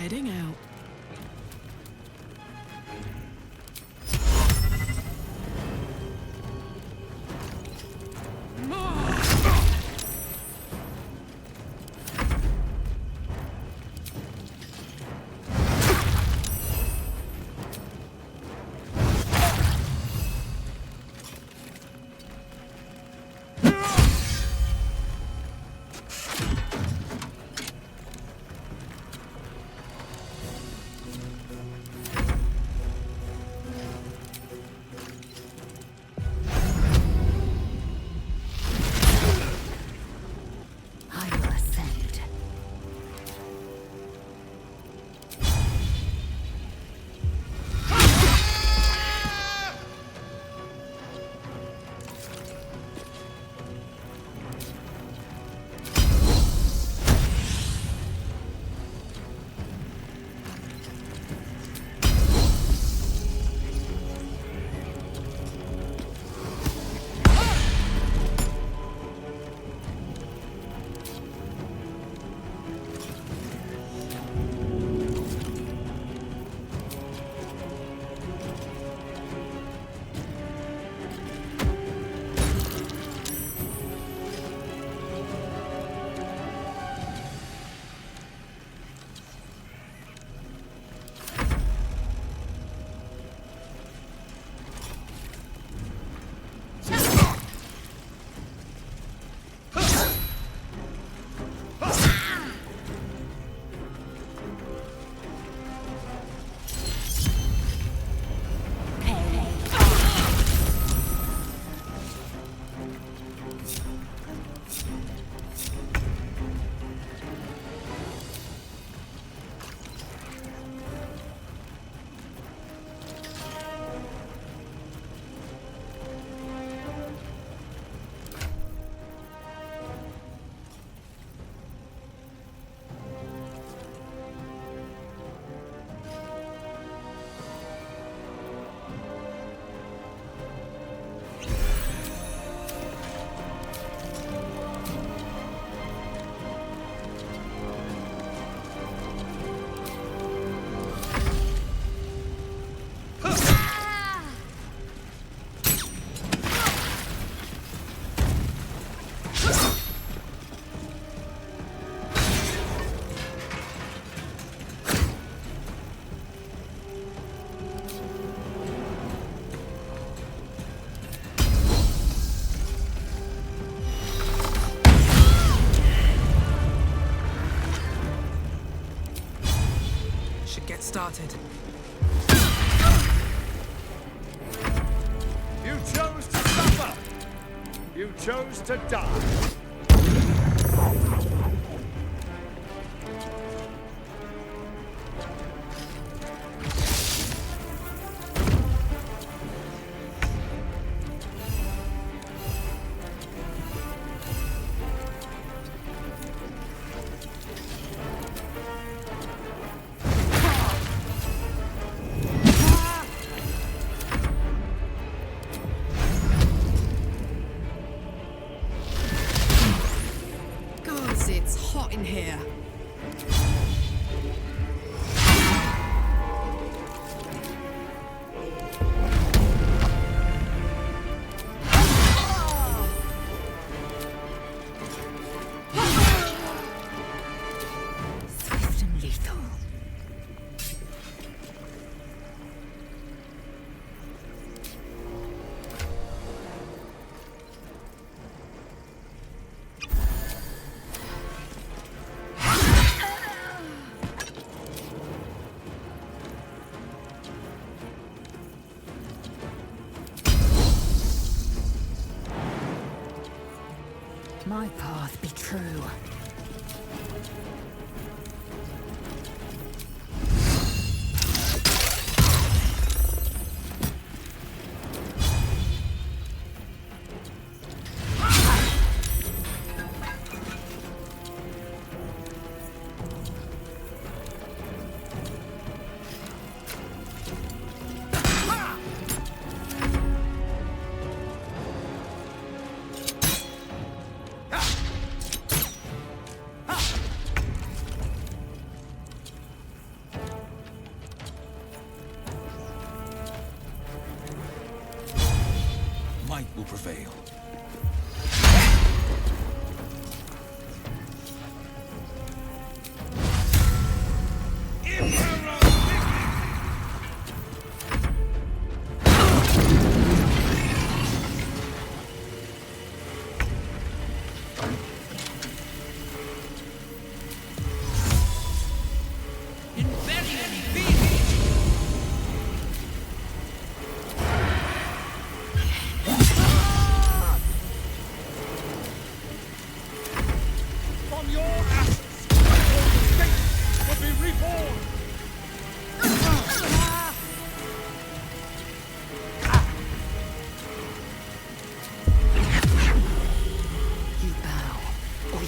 heading out. Should get started. You chose to suffer. You chose to die. It's hot in here. Swift and lethal. My path be true.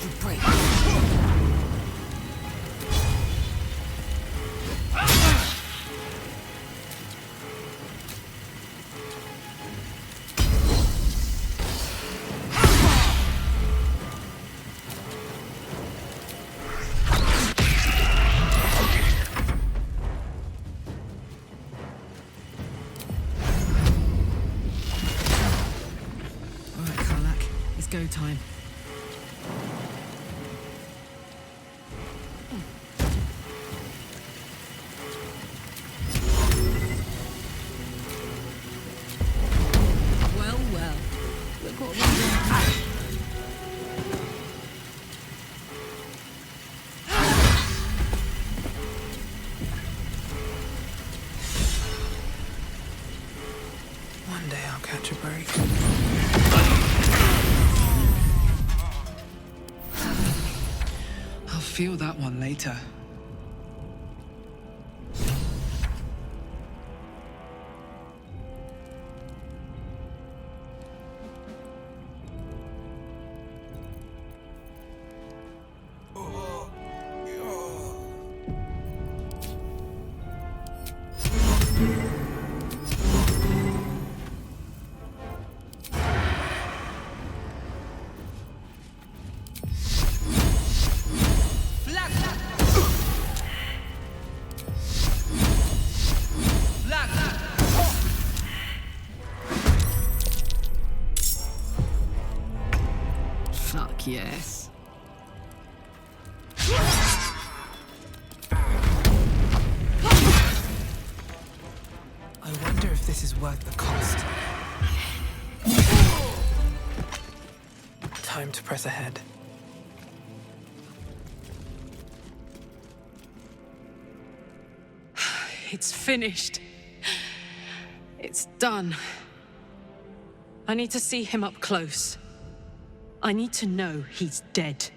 you break. Go time. Well, well. Look what we've done. One day I'll catch a break. I'll feel that one later. Fuck yes. I wonder if this is worth the cost. Time to press ahead. It's finished. It's done. I need to see him up close. I need to know he's dead.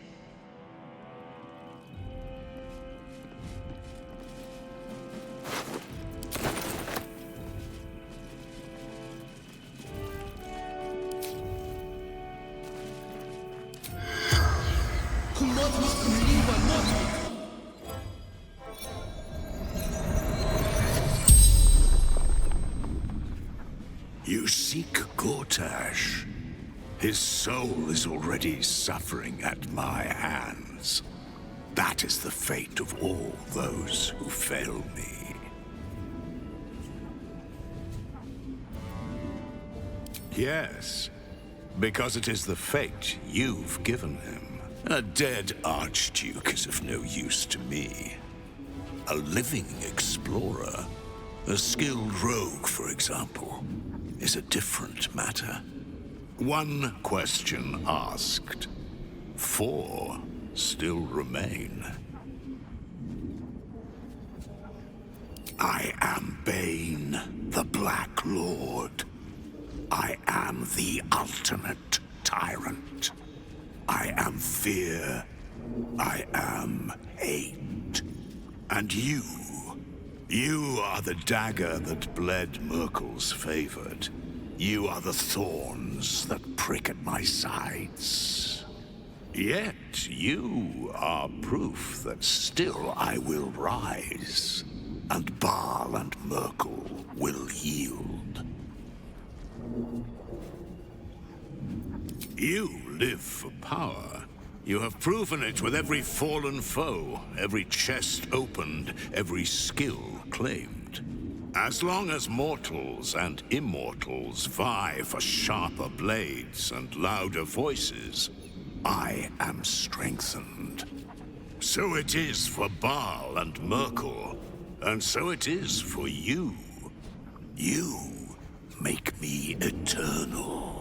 You seek Gortash. His soul is already suffering at my hands. That is the fate of all those who fail me. Yes, because it is the fate you've given him. A dead Archduke is of no use to me. A living explorer, a skilled rogue, for example, is a different matter. One question asked, 4 still remain. I am Bane, the Black Lord. I am the ultimate tyrant. I am fear. I am hate. And you are the dagger that bled Merkel's favored. You are the thorns that prick at my sides. Yet you are proof that still I will rise, and Baal and Merkel will yield. You live for power. You have proven it with every fallen foe, every chest opened, every skill claimed. As long as mortals and immortals vie for sharper blades and louder voices, I am strengthened. So it is for Baal and Merkel, and so it is for you. You make me eternal.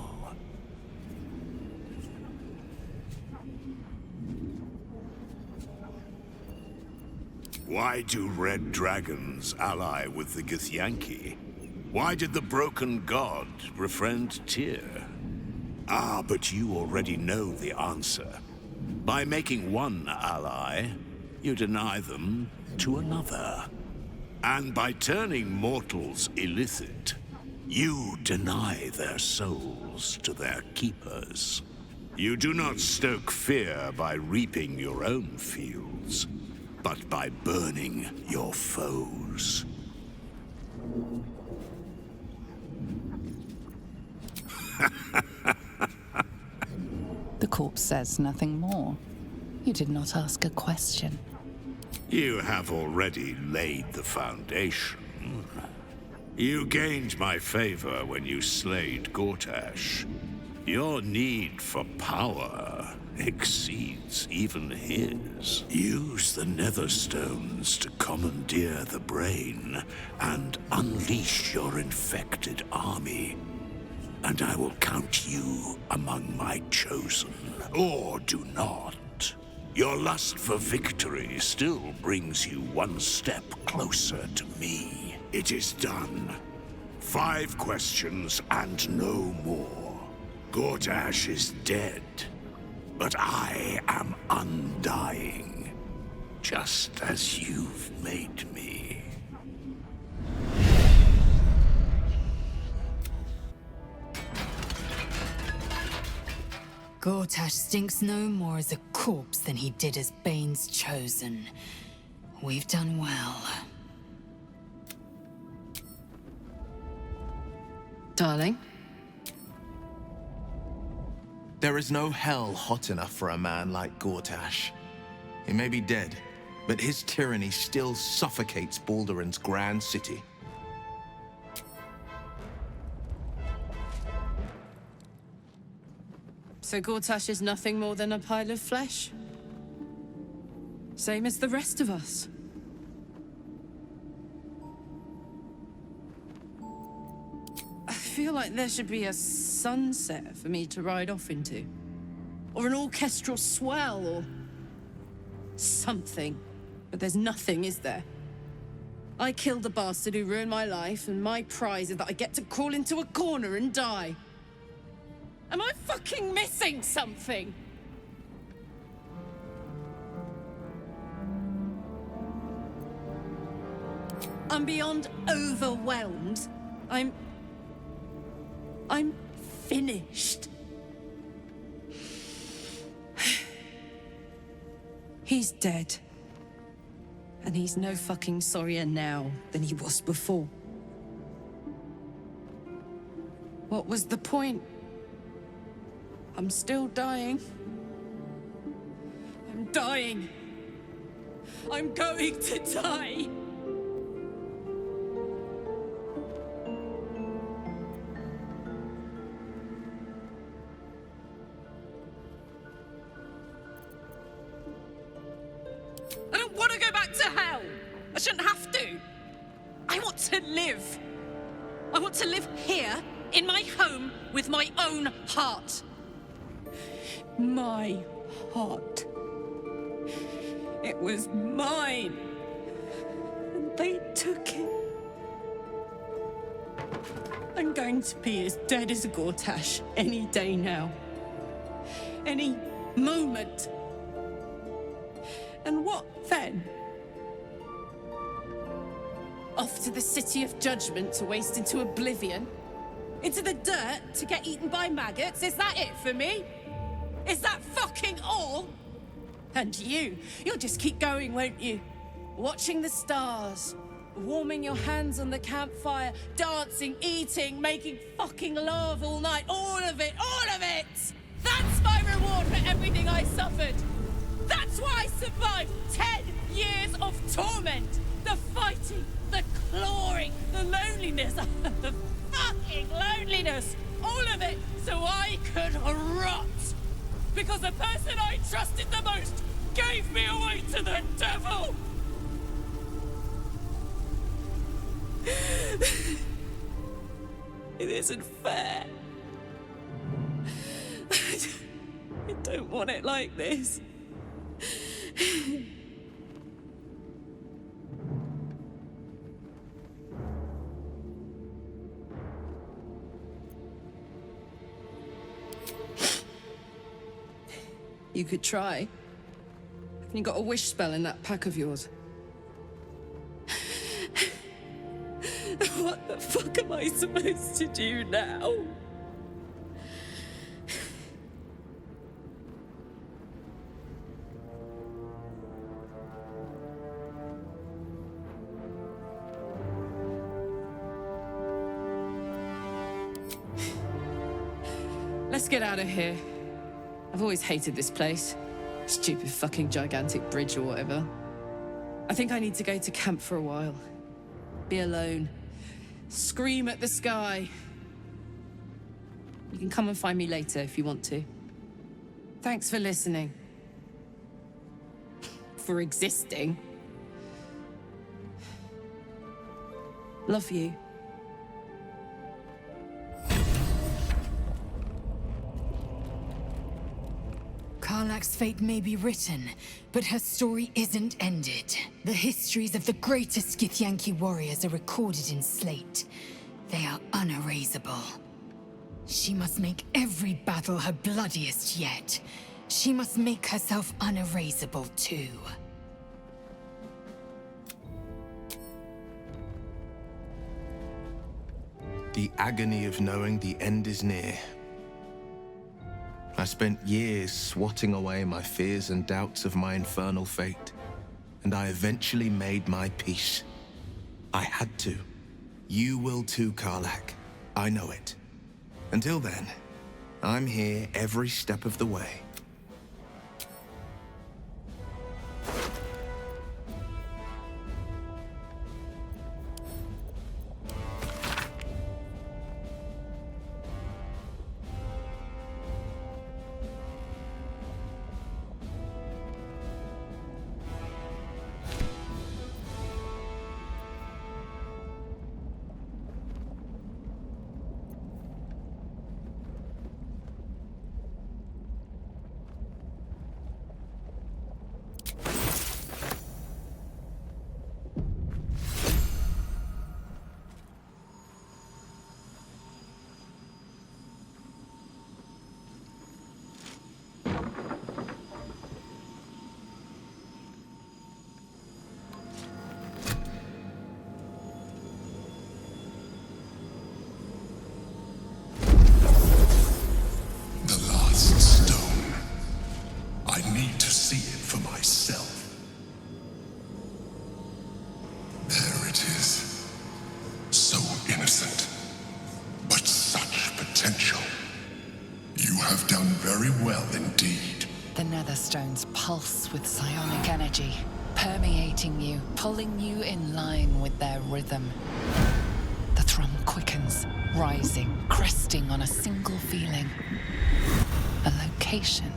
Why do red dragons ally with the Githyanki? Why did the broken god befriend Tyr? Ah, but you already know the answer. By making one ally, you deny them to another. And by turning mortals illicit, you deny their souls to their keepers. You do not stoke fear by reaping your own fields, but by burning your foes. The corpse says nothing more. You did not ask a question. You have already laid the foundation. You gained my favor when you slayed Gortash. Your need for power exceeds even his. Use the Netherstones to commandeer the brain and unleash your infected army. And I will count you among my chosen. Or do not. Your lust for victory still brings you one step closer to me. It is done. 5 questions and no more. Gortash is dead, but I am undying, just as you've made me. Gortash stinks no more as a corpse than he did as Bane's chosen. We've done well. Darling? There is no hell hot enough for a man like Gortash. He may be dead, but his tyranny still suffocates Baldur's grand city. So Gortash is nothing more than a pile of flesh? Same as the rest of us. I feel like there should be a sunset for me to ride off into. Or an orchestral swell, or something. But there's nothing, is there? I killed the bastard who ruined my life, and my prize is that I get to crawl into a corner and die. Am I fucking missing something? I'm beyond overwhelmed. I'm finished. He's dead. And he's no fucking sorrier now than he was before. What was the point? I'm still dying. I'm dying. I'm going to die. I don't want to go back to hell. I shouldn't have to. I want to live. I want to live here, in my home, with my own heart. My heart. It was mine. And they took it. I'm going to be as dead as a Gortash any day now. Any moment. And what then? Off to the City of Judgment to waste into oblivion? Into the dirt to get eaten by maggots? Is that it for me? Is that fucking all? And you'll just keep going, won't you? Watching the stars, warming your hands on the campfire, dancing, eating, making fucking love all night. All of it, all of it! That's my reward for everything I suffered. That's why I survived 10 years of torment. The fighting, the clawing, the loneliness, the fucking loneliness. All of it so I could rot. Because the person I trusted the most gave me away to the devil! It isn't fair. I don't want it like this. You could try. You got a wish spell in that pack of yours. What the fuck am I supposed to do now? Let's get out of here. I've always hated this place. Stupid fucking gigantic bridge or whatever. I think I need to go to camp for a while. Be alone. Scream at the sky. You can come and find me later if you want to. Thanks for listening. For existing. Love you. Karlach's fate may be written, but her story isn't ended. The histories of the greatest Githyanki warriors are recorded in slate. They are unerasable. She must make every battle her bloodiest yet. She must make herself unerasable too. The agony of knowing the end is near. I spent years swatting away my fears and doubts of my infernal fate, and I eventually made my peace. I had to. You will too, Karlach. I know it. Until then, I'm here every step of the way. Stones pulse with psionic energy, permeating you, pulling you in line with their rhythm. The thrum quickens, rising, cresting on a single feeling. A location.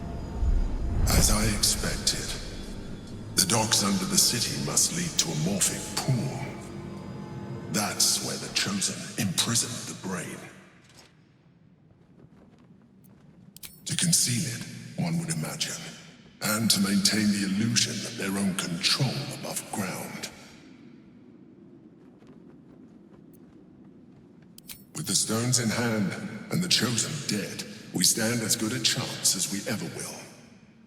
As I expected, the docks under the city must lead to a morphic pool. That's where the Chosen imprisoned the brain. To conceal it, one would imagine. And to maintain the illusion of their own control above ground. With the stones in hand and the Chosen dead, we stand as good a chance as we ever will.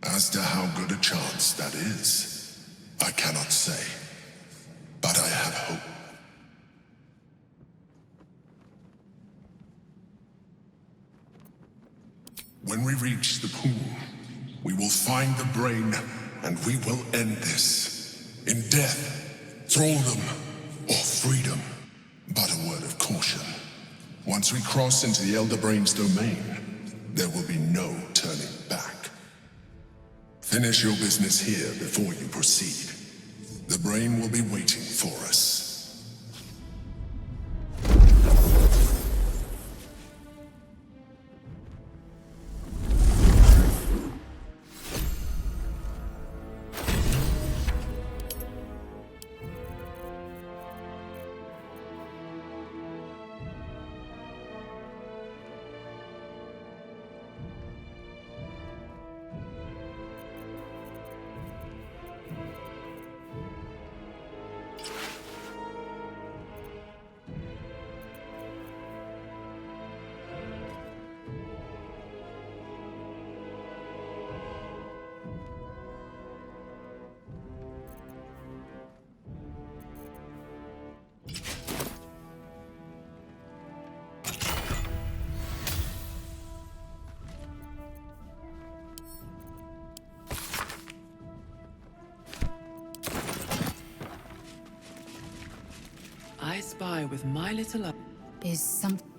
As to how good a chance that is, I cannot say. But I have hope. When we reach the pool, we will find the brain, and we will end this. In death, thraldom, or freedom. But a word of caution. Once we cross into the Elder Brain's domain, there will be no turning back. Finish your business here before you proceed. The brain will be waiting for us. I spy with my little eye. Is something